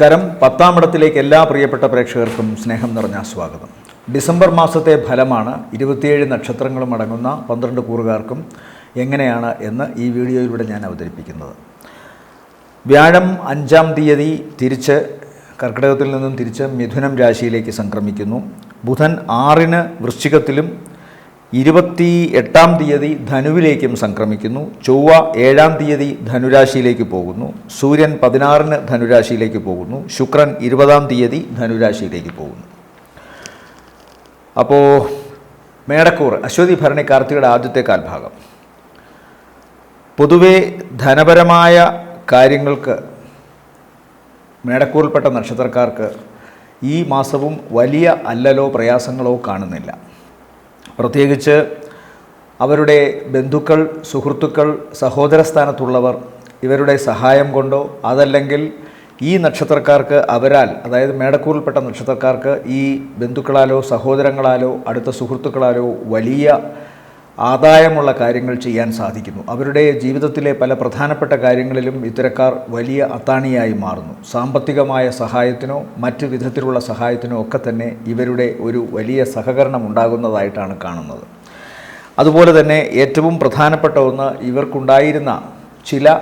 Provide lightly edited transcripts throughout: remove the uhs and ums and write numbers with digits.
നമസ്കാരം. 10-ാം ഇടത്തിലേക്ക് എല്ലാ പ്രിയപ്പെട്ട പ്രേക്ഷകർക്കും സ്നേഹം നിറഞ്ഞ സ്വാഗതം. ഡിസംബർ മാസത്തെ ഫലമാണ് 27 നക്ഷത്രങ്ങളും അടങ്ങുന്ന 12 കൂറുകാർക്കും എങ്ങനെയാണ് എന്ന് ഈ വീഡിയോയിലൂടെ ഞാൻ അവതരിപ്പിക്കുന്നത്. വ്യാഴം 5-ാം തീയതി തിരിച്ച് കർക്കിടകത്തിൽ നിന്നും തിരിച്ച് മിഥുനം രാശിയിലേക്ക് സംക്രമിക്കുന്നു. ബുധൻ 6-ന് വൃശ്ചികത്തിലും 28-ാം തീയതി ധനുവിലേക്കും സംക്രമിക്കുന്നു. ചൊവ്വ 7-ാം തീയതി ധനുരാശിയിലേക്ക് പോകുന്നു. സൂര്യൻ 16-ന് ധനുരാശിയിലേക്ക് പോകുന്നു. ശുക്രൻ 20-ാം തീയതി ധനുരാശിയിലേക്ക് പോകുന്നു. അപ്പോൾ മേടക്കൂർ അശ്വതി ഭരണി കാർത്തികയുടെ ആദ്യത്തെ കാൽഭാഗം. പൊതുവെ ധനപരമായ കാര്യങ്ങൾക്ക് മേടക്കൂറിൽപ്പെട്ട നക്ഷത്രക്കാർക്ക് ഈ മാസവും വലിയ അല്ലലോ പ്രയാസങ്ങളോ കാണുന്നില്ല. പ്രത്യേകിച്ച് അവരുടെ ബന്ധുക്കൾ, സുഹൃത്തുക്കൾ, സഹോദരസ്ഥാനത്തുള്ളവർ ഇവരുടെ സഹായം കൊണ്ടോ അതല്ലെങ്കിൽ ഈ നക്ഷത്രക്കാർക്ക് അവരാൽ, അതായത് മേടക്കൂറിൽപ്പെട്ട നക്ഷത്രക്കാർക്ക് ഈ ബന്ധുക്കളാലോ സഹോദരങ്ങളാലോ അടുത്ത സുഹൃത്തുക്കളാലോ വലിയ ആദായമുള്ള കാര്യങ്ങൾ ചെയ്യാൻ സാധിക്കുന്നു. അവരുടെ ജീവിതത്തിലെ പല പ്രധാനപ്പെട്ട കാര്യങ്ങളിലും ഇത്തരക്കാർ വലിയ അത്താണിയായി മാറുന്നു. സാമ്പത്തികമായ സഹായത്തിനോ മറ്റ് വിധത്തിലുള്ള സഹായത്തിനോ ഒക്കെ തന്നെ ഇവരുടെ ഒരു വലിയ സഹകരണം ഉണ്ടാകുന്നതായിട്ടാണ് കാണുന്നത്. അതുപോലെ തന്നെ ഏറ്റവും പ്രധാനപ്പെട്ട ഒന്ന്, ഇവർക്കുണ്ടായിരുന്ന ചില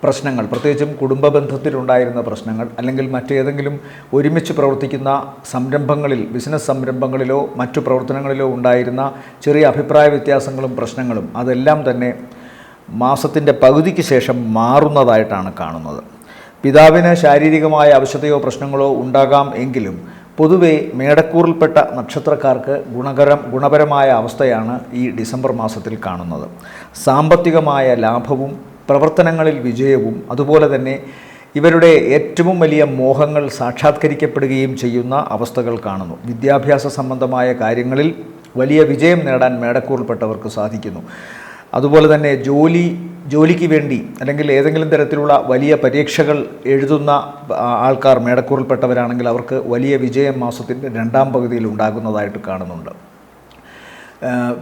പ്രശ്നങ്ങൾ, പ്രത്യേകിച്ചും കുടുംബ ബന്ധത്തിലുണ്ടായിരുന്ന പ്രശ്നങ്ങൾ അല്ലെങ്കിൽ മറ്റേതെങ്കിലും ഒരുമിച്ച് പ്രവർത്തിക്കുന്ന സംരംഭങ്ങളിൽ, ബിസിനസ് സംരംഭങ്ങളിലോ മറ്റു പ്രവർത്തനങ്ങളിലോ ഉണ്ടായിരുന്ന ചെറിയ അഭിപ്രായ വ്യത്യാസങ്ങളും പ്രശ്നങ്ങളും അതെല്ലാം തന്നെ മാസത്തിൻ്റെ പകുതിക്ക് ശേഷം മാറുന്നതായിട്ടാണ് കാണുന്നത്. പിതാവിന് ശാരീരികമായ അവശതയോ പ്രശ്നങ്ങളോ ഉണ്ടാകാം എങ്കിലും പൊതുവെ മേടക്കൂറിൽപ്പെട്ട നക്ഷത്രക്കാർക്ക് ഗുണപരമായ അവസ്ഥയാണ് ഈ ഡിസംബർ മാസത്തിൽ കാണുന്നത്. സാമ്പത്തികമായ ലാഭവും പ്രവർത്തനങ്ങളിൽ വിജയവും അതുപോലെ തന്നെ ഇവരുടെ ഏറ്റവും വലിയ മോഹങ്ങൾ സാക്ഷാത്കരിക്കപ്പെടുകയും ചെയ്യുന്ന അവസ്ഥകൾ കാണുന്നു. വിദ്യാഭ്യാസ സംബന്ധമായ കാര്യങ്ങളിൽ വലിയ വിജയം നേടാൻ മേടക്കൂറിൽപ്പെട്ടവർക്ക് സാധിക്കുന്നു. അതുപോലെ തന്നെ ജോലിക്ക് വേണ്ടി അല്ലെങ്കിൽ ഏതെങ്കിലും തരത്തിലുള്ള വലിയ പരീക്ഷകൾ എഴുതുന്ന ആൾക്കാർ മേടക്കൂറിൽപ്പെട്ടവരാണെങ്കിൽ അവർക്ക് വലിയ വിജയം മാസത്തിൻ്റെ 2-ാം പകുതിയിൽ ഉണ്ടാകുന്നതായിട്ട് കാണുന്നുണ്ട്.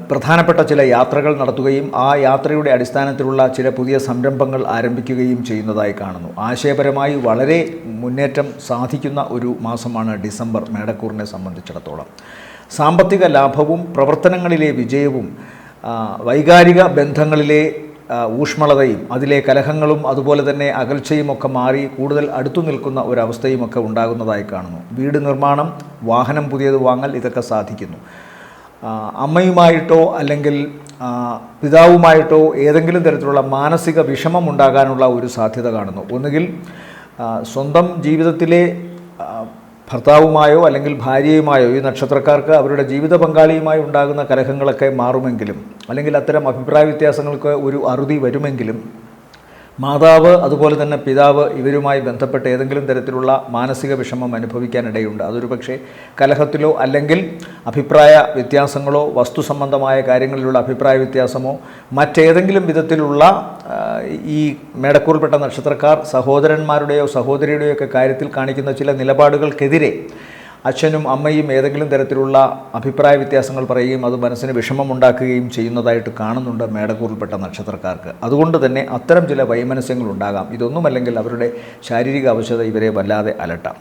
പ്രധാനപ്പെട്ട ചില യാത്രകൾ നടത്തുകയും ആ യാത്രയുടെ അടിസ്ഥാനത്തിലുള്ള ചില പുതിയ സംരംഭങ്ങൾ ആരംഭിക്കുകയും ചെയ്യുന്നതായി കാണുന്നു. ആശയപരമായി വളരെ മുന്നേറ്റം സാധിക്കുന്ന ഒരു മാസമാണ് ഡിസംബർ മേടക്കൂറിനെ സംബന്ധിച്ചിടത്തോളം. സാമ്പത്തിക ലാഭവും പ്രവർത്തനങ്ങളിലെ വിജയവും വൈകാരിക ബന്ധങ്ങളിലെ ഊഷ്മളതയും അതിലെ കലഹങ്ങളും അതുപോലെ തന്നെ അകൽച്ചയും ഒക്കെ മാറി കൂടുതൽ അടുത്തു നിൽക്കുന്ന ഒരവസ്ഥയുമൊക്കെ ഉണ്ടാകുന്നതായി കാണുന്നു. വീട് നിർമ്മാണം, വാഹനം പുതിയത് വാങ്ങൽ, ഇതൊക്കെ സാധിക്കുന്നു. അമ്മയുമായിട്ടോ അല്ലെങ്കിൽ പിതാവുമായിട്ടോ ഏതെങ്കിലും തരത്തിലുള്ള മാനസിക വിഷമം ഉണ്ടാകാനുള്ള ഒരു സാധ്യത കാണുന്നു. ഒന്നുകിൽ സ്വന്തം ജീവിതത്തിലെ ഭർത്താവുമായോ അല്ലെങ്കിൽ ഭാര്യയുമായോ ഈ നക്ഷത്രക്കാർക്ക് അവരുടെ ജീവിത പങ്കാളിയുമായി ഉണ്ടാകുന്ന കലഹങ്ങളൊക്കെ മാറുമെങ്കിലും അല്ലെങ്കിൽ അത്തരം അഭിപ്രായ വ്യത്യാസങ്ങൾക്ക് ഒരു അറുതി വരുമെങ്കിലും മാതാവ് അതുപോലെ തന്നെ പിതാവ് ഇവരുമായി ബന്ധപ്പെട്ട് ഏതെങ്കിലും തരത്തിലുള്ള മാനസിക വിഷമം അനുഭവിക്കാനിടയുണ്ട്. അതൊരു പക്ഷേ കലഹത്തിലോ അല്ലെങ്കിൽ അഭിപ്രായ വ്യത്യാസങ്ങളോ വസ്തു സംബന്ധമായ കാര്യങ്ങളിലുള്ള അഭിപ്രായ വ്യത്യാസമോ മറ്റേതെങ്കിലും വിധത്തിലുള്ള ഈ മേടക്കൂറിൽപ്പെട്ട നക്ഷത്രക്കാർ സഹോദരന്മാരുടെയോ സഹോദരിയുടെയോ ഒക്കെ കാര്യത്തിൽ കാണിക്കുന്ന ചില നിലപാടുകൾക്കെതിരെ അച്ഛനും അമ്മയും ഏതെങ്കിലും തരത്തിലുള്ള അഭിപ്രായ വ്യത്യാസങ്ങൾ പറയുകയും അത് മനസ്സിന് വിഷമമുണ്ടാക്കുകയും ചെയ്യുന്നതായിട്ട് കാണുന്നുണ്ട് മേടക്കൂറിൽപ്പെട്ട നക്ഷത്രക്കാർക്ക്. അതുകൊണ്ട് തന്നെ അത്തരം ചില വൈമനസ്യങ്ങളുണ്ടാകാം. ഇതൊന്നുമല്ലെങ്കിൽ അവരുടെ ശാരീരിക അവശത ഇവരെ വല്ലാതെ അലട്ടാം.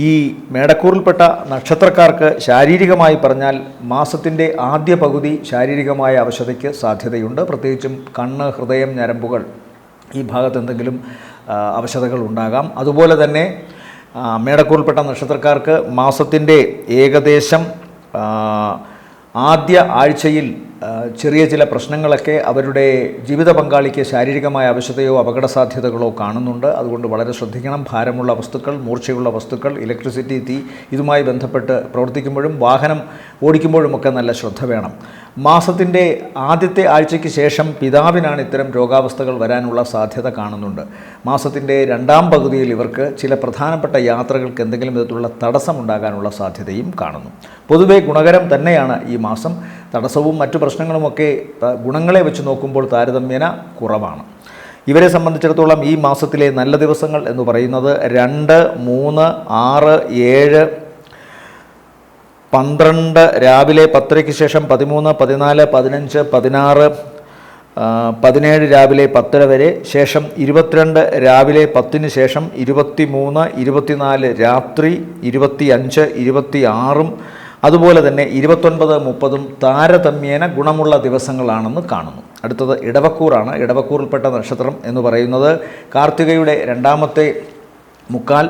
ഈ മേടക്കൂറിൽപ്പെട്ട നക്ഷത്രക്കാർക്ക് ശാരീരികമായി പറഞ്ഞാൽ മാസത്തിൻ്റെ ആദ്യ പകുതി ശാരീരികമായ അവശതയ്ക്ക് സാധ്യതയുണ്ട്. പ്രത്യേകിച്ചും കണ്ണ്, ഹൃദയം, ഞരമ്പുകൾ ഈ ഭാഗത്ത് എന്തെങ്കിലും അവശതകൾ ഉണ്ടാകാം. അതുപോലെ തന്നെ മേടക്കൂറിൽപ്പെട്ട നക്ഷത്രക്കാർക്ക് മാസത്തിൻ്റെ ഏകദേശം ആദ്യ ആഴ്ചയിൽ ചെറിയ ചില പ്രശ്നങ്ങളൊക്കെ അവരുടെ ജീവിത പങ്കാളിക്ക് ശാരീരികമായ അവശതയോ അപകട സാധ്യതകളോ കാണുന്നുണ്ട്. അതുകൊണ്ട് വളരെ ശ്രദ്ധിക്കണം. ഭാരമുള്ള വസ്തുക്കൾ, മൂർച്ചയുള്ള വസ്തുക്കൾ, ഇലക്ട്രിസിറ്റി, തീ, ഇതുമായി ബന്ധപ്പെട്ട് പ്രവർത്തിക്കുമ്പോഴും വാഹനം ഓടിക്കുമ്പോഴുമൊക്കെ നല്ല ശ്രദ്ധ വേണം. മാസത്തിൻ്റെ ആദ്യത്തെ ആഴ്ചയ്ക്ക് ശേഷം പിതാവിനാണ് ഇത്തരം രോഗാവസ്ഥകൾ വരാനുള്ള സാധ്യത കാണുന്നുണ്ട്. മാസത്തിൻ്റെ 2-ാം പകുതിയിൽ ഇവർക്ക് ചില പ്രധാനപ്പെട്ട യാത്രകൾക്ക് എന്തെങ്കിലും വിധത്തിലുള്ള തടസ്സമുണ്ടാകാനുള്ള സാധ്യതയും കാണുന്നു. പൊതുവെ ഗുണകരം തന്നെയാണ് ഈ മാസം. തടസ്സവും മറ്റു പ്രശ്നങ്ങളുമൊക്കെ ഗുണങ്ങളെ വെച്ച് നോക്കുമ്പോൾ താരതമ്യേന കുറവാണ്. ഇവരെ സംബന്ധിച്ചിടത്തോളം ഈ മാസത്തിലെ നല്ല ദിവസങ്ങൾ എന്ന് പറയുന്നത് 2, 3, 6, 7, 12 രാവിലെ 10:00-ക്ക് ശേഷം 13, 14, 15, 16, 17 രാവിലെ 10:30 വരെ, ശേഷം 22 രാവിലെ 10-ന് ശേഷം 23, 24 രാത്രി, 25, 26 അതുപോലെ തന്നെ 29, 30 താരതമ്യേന ഗുണമുള്ള ദിവസങ്ങളാണെന്ന് കാണുന്നു. അടുത്തത് ഇടവക്കൂറാണ്. ഇടവക്കൂറിൽപ്പെട്ട നക്ഷത്രം എന്ന് പറയുന്നത് കാർത്തികയുടെ 2ാമത്തെ മുക്കാൽ,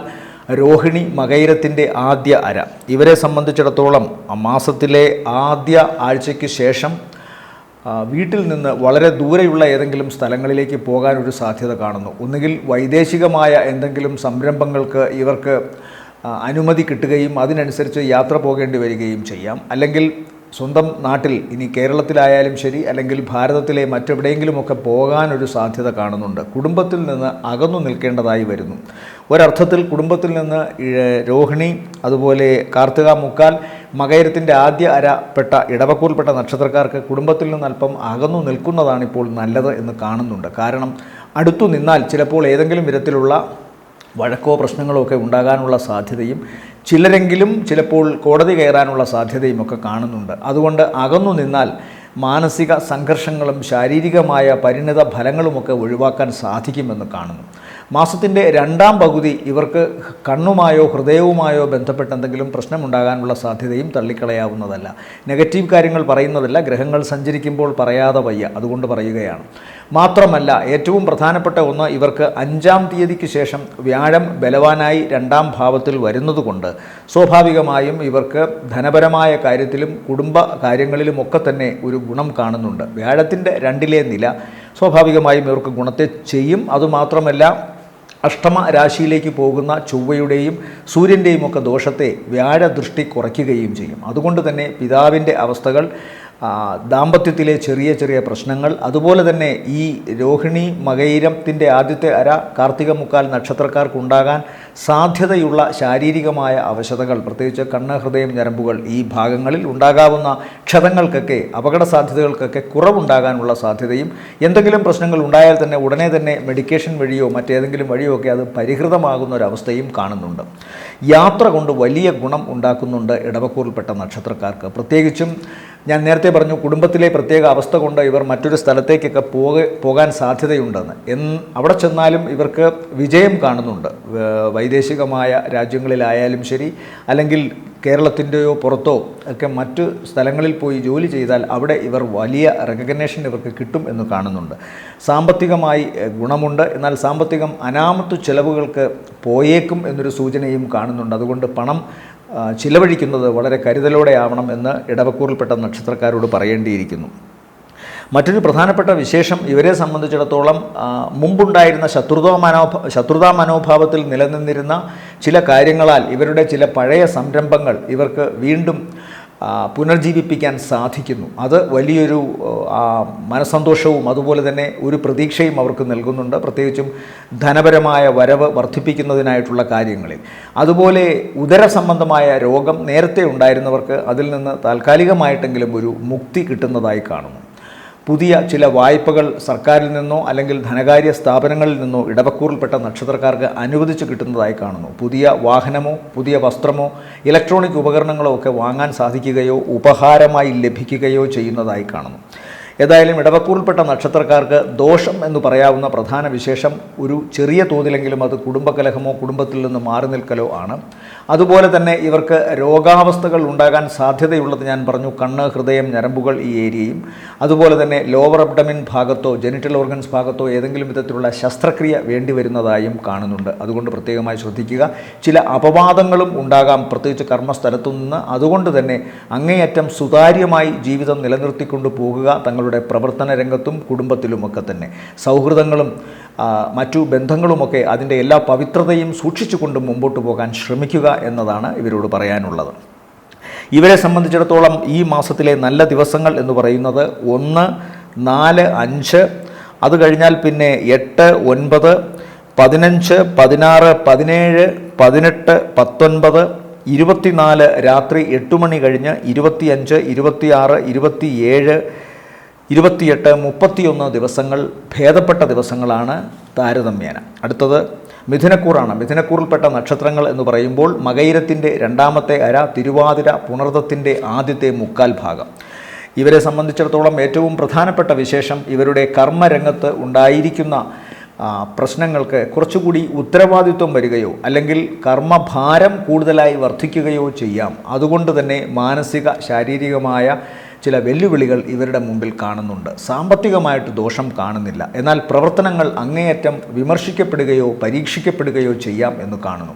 രോഹിണി മകയിരത്തിൻ്റെ ആദ്യ അര. ഇവരെ സംബന്ധിച്ചിടത്തോളം മാസത്തിലെ ആദ്യ ആഴ്ചയ്ക്ക് ശേഷം വീട്ടിൽ നിന്ന് വളരെ ദൂരെയുള്ള ഏതെങ്കിലും സ്ഥലങ്ങളിലേക്ക് പോകാനൊരു സാധ്യത കാണുന്നു. ഒന്നുകിൽ വൈദേശികമായ എന്തെങ്കിലും സംരംഭങ്ങൾക്ക് ഇവർക്ക് അനുമതി കിട്ടുകയും അതിനനുസരിച്ച് യാത്ര പോകേണ്ടി വരികയും ചെയ്യാം. അല്ലെങ്കിൽ സ്വന്തം നാട്ടിൽ, ഇനി കേരളത്തിലായാലും ശരി അല്ലെങ്കിൽ ഭാരതത്തിലെ മറ്റെവിടെയെങ്കിലുമൊക്കെ പോകാനൊരു സാധ്യത കാണുന്നുണ്ട്. കുടുംബത്തിൽ നിന്ന് അകന്നു നിൽക്കേണ്ടതായി വരുന്നു. ഒരർത്ഥത്തിൽ കുടുംബത്തിൽ നിന്ന് രോഹിണി, അതുപോലെ കാർത്തിക മുക്കാൽ, മകയിരത്തിൻ്റെ ആദ്യ അരപ്പെട്ട ഇടവക്കൂറിൽപ്പെട്ട നക്ഷത്രക്കാർക്ക് കുടുംബത്തിൽ നിന്ന് അല്പം അകന്നു നിൽക്കുന്നതാണ് ഇപ്പോൾ നല്ലത് എന്ന് കാണുന്നുണ്ട്. കാരണം അടുത്തു നിന്നാൽ ചിലപ്പോൾ ഏതെങ്കിലും വിധത്തിലുള്ള വഴക്കോ പ്രശ്നങ്ങളോ ഒക്കെ ഉണ്ടാകാനുള്ള സാധ്യതയും ചിലരെങ്കിലും ചിലപ്പോൾ കോടതി കയറാനുള്ള സാധ്യതയും ഒക്കെ കാണുന്നുണ്ട്. അതുകൊണ്ട് അകന്നു നിന്നാൽ മാനസിക സംഘർഷങ്ങളും ശാരീരികമായ പരിണിത ഫലങ്ങളുമൊക്കെ ഒഴിവാക്കാൻ സാധിക്കുമെന്ന് കാണുന്നു. മാസത്തിൻ്റെ 2ാം പകുതി ഇവർക്ക് കണ്ണുമായോ ഹൃദയവുമായോ ബന്ധപ്പെട്ട എന്തെങ്കിലും പ്രശ്നമുണ്ടാകാനുള്ള സാധ്യതയും തള്ളിക്കളയാവുന്നതല്ല. നെഗറ്റീവ് കാര്യങ്ങൾ പറയുന്നതല്ല, ഗ്രഹങ്ങൾ സഞ്ചരിക്കുമ്പോൾ പറയാതെ വയ്യ, അതുകൊണ്ട് പറയുകയാണ്. മാത്രമല്ല ഏറ്റവും പ്രധാനപ്പെട്ട ഒന്ന്, ഇവർക്ക് 5-ാം തീയതിക്ക് ശേഷം വ്യാഴം ബലവാനായി 2ാം ഭാവത്തിൽ വരുന്നതുകൊണ്ട് സ്വാഭാവികമായും ഇവർക്ക് ധനപരമായ കാര്യത്തിലും കുടുംബ കാര്യങ്ങളിലുമൊക്കെ തന്നെ ഒരു ഗുണം കാണുന്നുണ്ട്. വ്യാഴത്തിൻ്റെ 2ലെ നില സ്വാഭാവികമായും ഇവർക്ക് ഗുണത്തെ ചെയ്യും. അതുമാത്രമല്ല അഷ്ടമ രാശിയിലേക്ക് പോകുന്ന ചൊവ്വയുടെയും സൂര്യൻ്റെയും ഒക്കെ ദോഷത്തെ വ്യാഴദൃഷ്ടി കുറയ്ക്കുകയും ചെയ്യും. അതുകൊണ്ട് തന്നെ പിതാവിൻ്റെ അവസ്ഥകൾ, ദാമ്പത്യത്തിലെ ചെറിയ ചെറിയ പ്രശ്നങ്ങൾ, അതുപോലെ തന്നെ ഈ രോഹിണി മകയിരത്തിൻ്റെ ആദ്യത്തെ അര, കാർത്തിക മുക്കാൽ നക്ഷത്രക്കാർക്കുണ്ടാകാൻ സാധ്യതയുള്ള ശാരീരികമായ അവശതകൾ, പ്രത്യേകിച്ച് കണ്ണ്, ഹൃദയം, ഞരമ്പുകൾ ഈ ഭാഗങ്ങളിൽ ഉണ്ടാകാവുന്ന ക്ഷതങ്ങൾക്കൊക്കെ, അപകട സാധ്യതകൾക്കൊക്കെ കുറവുണ്ടാകാനുള്ള സാധ്യതയും, എന്തെങ്കിലും പ്രശ്നങ്ങൾ ഉണ്ടായാൽ തന്നെ ഉടനെ തന്നെ മെഡിക്കേഷൻ വഴിയോ മറ്റേതെങ്കിലും വഴിയോ ഒക്കെ അത് പരിഹൃതമാകുന്ന ഒരവസ്ഥയും കാണുന്നുണ്ട്. യാത്ര കൊണ്ട് വലിയ ഗുണം ഉണ്ടാക്കുന്നുണ്ട് ഇടവക്കൂറിൽപ്പെട്ട നക്ഷത്രക്കാർക്ക്. പ്രത്യേകിച്ചും ഞാൻ നേരത്തെ പറഞ്ഞു, കുടുംബത്തിലെ പ്രത്യേക അവസ്ഥ കൊണ്ട് ഇവർ മറ്റൊരു സ്ഥലത്തേക്കൊക്കെ പോകാൻ സാധ്യതയുണ്ടെന്ന്. അവിടെ ചെന്നാലും ഇവർക്ക് വിജയം കാണുന്നുണ്ട്. വൈദേശികമായ രാജ്യങ്ങളിലായാലും ശരി, അല്ലെങ്കിൽ കേരളത്തിൻ്റെയോ പുറത്തോ ഒക്കെ മറ്റു സ്ഥലങ്ങളിൽ പോയി ജോലി ചെയ്താൽ അവിടെ ഇവർ വലിയ റെക്കഗ്നേഷൻ ഇവർക്ക് കിട്ടും എന്ന് കാണുന്നുണ്ട്. സാമ്പത്തികമായി ഗുണമുണ്ട്. എന്നാൽ സാമ്പത്തികം അനാമത്തു ചിലവുകൾക്ക് പോയേക്കും എന്നൊരു സൂചനയും കാണുന്നുണ്ട്. അതുകൊണ്ട് പണം ചിലവഴിക്കുന്നത് വളരെ കരുതലോടെ ആവണം എന്ന് ഇടവക്കൂറിൽപ്പെട്ട നക്ഷത്രക്കാരോട് പറയേണ്ടിയിരിക്കുന്നു. മറ്റൊരു പ്രധാനപ്പെട്ട വിശേഷം, ഇവരെ സംബന്ധിച്ചിടത്തോളം മുമ്പുണ്ടായിരുന്ന ശത്രുതാ മനോഭാവത്തിൽ നിലനിന്നിരുന്ന ചില കാര്യങ്ങളാൽ ഇവരുടെ ചില പഴയ സംരംഭങ്ങൾ ഇവർക്ക് വീണ്ടും പുനർജീവിപ്പിക്കാൻ സാധിക്കുന്നു. അത് വലിയൊരു മനസ്സന്തോഷവും അതുപോലെ തന്നെ ഒരു പ്രതീക്ഷയും അവർക്ക് നൽകുന്നുണ്ട്. പ്രത്യേകിച്ചും ധനപരമായ വരവ് വർദ്ധിപ്പിക്കുന്നതിനായിട്ടുള്ള കാര്യങ്ങളിൽ. അതുപോലെ ഉദര സംബന്ധമായ രോഗം നേരത്തെ ഉണ്ടായിരുന്നവർക്ക് അതിൽ നിന്ന് താൽക്കാലികമായിട്ടെങ്കിലും ഒരു മുക്തി കിട്ടുന്നതായി കാണുന്നു. പുതിയ ചില വായ്പകൾ സർക്കാരിൽ നിന്നോ അല്ലെങ്കിൽ ധനകാര്യ സ്ഥാപനങ്ങളിൽ നിന്നോ ഇടവക്കൂറിൽപ്പെട്ട നക്ഷത്രക്കാർക്ക് അനുവദിച്ച് കിട്ടുന്നതായി കാണുന്നു. പുതിയ വാഹനമോ പുതിയ വസ്ത്രമോ ഇലക്ട്രോണിക് ഉപകരണങ്ങളോ ഒക്കെ വാങ്ങാൻ സാധിക്കുകയോ ഉപഹാരമായി ലഭിക്കുകയോ ചെയ്യുന്നതായി കാണുന്നു. ഏതായാലും ഇടവക്കൂറിൽപ്പെട്ട നക്ഷത്രക്കാർക്ക് ദോഷം എന്ന് പറയാവുന്ന പ്രധാന വിശേഷം ഒരു ചെറിയ തോതിലെങ്കിലും അത് കുടുംബകലഹമോ കുടുംബത്തിൽ നിന്ന് മാറി നിൽക്കലോ ആണ്. അതുപോലെ തന്നെ ഇവർക്ക് രോഗാവസ്ഥകൾ ഉണ്ടാകാൻ സാധ്യതയുള്ളത് ഞാൻ പറഞ്ഞു, കണ്ണ്, ഹൃദയം, ഞരമ്പുകൾ ഈ ഏരിയയും. അതുപോലെ തന്നെ ലോവർ അബ്ഡമിൻ ഭാഗത്തോ ജെനിറ്റൽ ഓർഗൻസ് ഭാഗത്തോ ഏതെങ്കിലും വിധത്തിലുള്ള ശസ്ത്രക്രിയ വേണ്ടി വരുന്നതായും കാണുന്നുണ്ട്. അതുകൊണ്ട് പ്രത്യേകമായി ശ്രദ്ധിക്കുക. ചില അപവാദങ്ങളും ഉണ്ടാകാം, പ്രത്യേകിച്ച് കർമ്മസ്ഥലത്തു നിന്ന്. അതുകൊണ്ട് തന്നെ അങ്ങേയറ്റം സുതാര്യമായി ജീവിതം നിലനിർത്തിക്കൊണ്ട് പോകുക. തങ്ങളുടെ പ്രവർത്തന രംഗത്തും കുടുംബത്തിലുമൊക്കെ തന്നെ സൗഹൃദങ്ങളും മറ്റു ബന്ധങ്ങളുമൊക്കെ അതിൻ്റെ എല്ലാ പവിത്രതയും സൂക്ഷിച്ചുകൊണ്ട് മുമ്പോട്ട് പോകാൻ ശ്രമിക്കുക എന്നതാണ് ഇവരോട് പറയാനുള്ളത്. ഇവരെ സംബന്ധിച്ചിടത്തോളം ഈ മാസത്തിലെ നല്ല ദിവസങ്ങൾ എന്ന് പറയുന്നത് 1, 4, 5, അത് കഴിഞ്ഞാൽ പിന്നെ 8, 9, 15, 16, 17, 18, 19, 24 രാത്രി 8 മണി കഴിഞ്ഞ് 25, 26, 27, 28, 31 ദിവസങ്ങൾ ഭേദപ്പെട്ട ദിവസങ്ങളാണ് താരതമ്യേന. അടുത്തത് മിഥുനക്കൂറാണ്. മിഥുനക്കൂറിൽപ്പെട്ട നക്ഷത്രങ്ങൾ എന്ന് പറയുമ്പോൾ മകയിരത്തിൻ്റെ 2ാമത്തെ അര, തിരുവാതിര, പുണർദത്തിൻ്റെ ആദ്യത്തെ മുക്കാൽ ഭാഗം. ഇവരെ സംബന്ധിച്ചിടത്തോളം ഏറ്റവും പ്രധാനപ്പെട്ട വിശേഷം ഇവരുടെ കർമ്മരംഗത്ത് ഉണ്ടായിരിക്കുന്ന പ്രശ്നങ്ങൾക്ക് കുറച്ചുകൂടി ഉത്തരവാദിത്വം വരികയോ അല്ലെങ്കിൽ കർമ്മഭാരം കൂടുതലായി വർദ്ധിക്കുകയോ ചെയ്യാം. അതുകൊണ്ട് തന്നെ മാനസിക ശാരീരികമായ ചില വെല്ലുവിളികൾ ഇവരുടെ മുമ്പിൽ കാണുന്നുണ്ട്. സാമ്പത്തികമായിട്ട് ദോഷം കാണുന്നില്ല, എന്നാൽ പ്രവർത്തനങ്ങൾ അങ്ങേയറ്റം വിമർശിക്കപ്പെടുകയോ പരീക്ഷിക്കപ്പെടുകയോ ചെയ്യാം എന്ന് കാണുന്നു.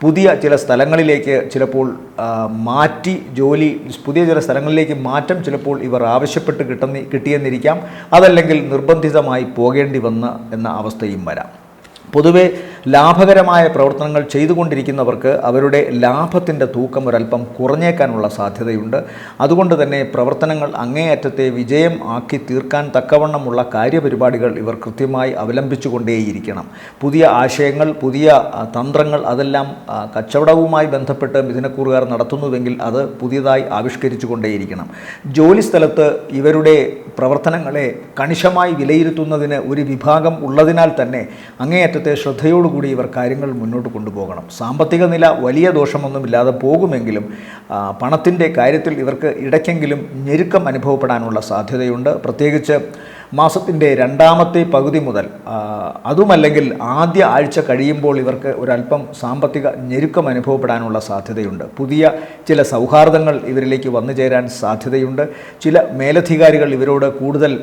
പുതിയ ചില സ്ഥലങ്ങളിലേക്ക് ചിലപ്പോൾ പുതിയ ചില സ്ഥലങ്ങളിലേക്ക് മാറ്റം ചിലപ്പോൾ ഇവർ ആവശ്യപ്പെട്ട് കിട്ടിയെന്നിരിക്കാം. അതല്ലെങ്കിൽ നിർബന്ധിതമായി പോകേണ്ടി വന്ന എന്ന അവസ്ഥയും വരാം. പൊതുവെ ലാഭകരമായ പ്രവർത്തനങ്ങൾ ചെയ്തുകൊണ്ടിരിക്കുന്നവർക്ക് അവരുടെ ലാഭത്തിൻ്റെ തൂക്കം ഒരല്പം കുറഞ്ഞേക്കാനുള്ള സാധ്യതയുണ്ട്. അതുകൊണ്ട് തന്നെ പ്രവർത്തനങ്ങൾ അങ്ങേയറ്റത്തെ വിജയം ആക്കി തീർക്കാൻ തക്കവണ്ണമുള്ള കാര്യപരിപാടികൾ ഇവർ കൃത്യമായി അവലംബിച്ചുകൊണ്ടേയിരിക്കണം. പുതിയ ആശയങ്ങൾ, പുതിയ തന്ത്രങ്ങൾ അതെല്ലാം കച്ചവടവുമായി ബന്ധപ്പെട്ട് മിഥുനക്കൂറുകാർ നടത്തുന്നുവെങ്കിൽ അത് പുതിയതായി ആവിഷ്കരിച്ചു കൊണ്ടേയിരിക്കണം. ജോലിസ്ഥലത്ത് ഇവരുടെ പ്രവർത്തനങ്ങളെ കണിശമായി വിലയിരുത്തുന്നതിന് ഒരു വിഭാഗം ഉള്ളതിനാൽ തന്നെ അങ്ങേയറ്റത്തെ ശ്രദ്ധയോടുകൂടി ഇവർ കാര്യങ്ങൾ മുന്നോട്ട് കൊണ്ടുപോകണം. സാമ്പത്തിക നില വലിയ ദോഷമൊന്നുമില്ലാതെ പോകുമെങ്കിലും പണത്തിൻ്റെ കാര്യത്തിൽ ഇവർക്ക് ഇടയ്ക്കെങ്കിലും ഞെരുക്കം അനുഭവപ്പെടാനുള്ള സാധ്യതയുണ്ട്. പ്രത്യേകിച്ച് മാസത്തിൻ്റെ രണ്ടാമത്തെ പകുതി മുതൽ, അതുമല്ലെങ്കിൽ ആദ്യ ആഴ്ച കഴിയുമ്പോൾ ഇവർക്ക് ഒരല്പം സാമ്പത്തിക ഞെരുക്കം അനുഭവപ്പെടാനുള്ള സാധ്യതയുണ്ട്. പുതിയ ചില സൗഹാർദ്ദങ്ങൾ ഇവരിലേക്ക് വന്നു ചേരാൻ സാധ്യതയുണ്ട്. ചില മേലധികാരികൾ ഇവരോട് കൂടുതൽ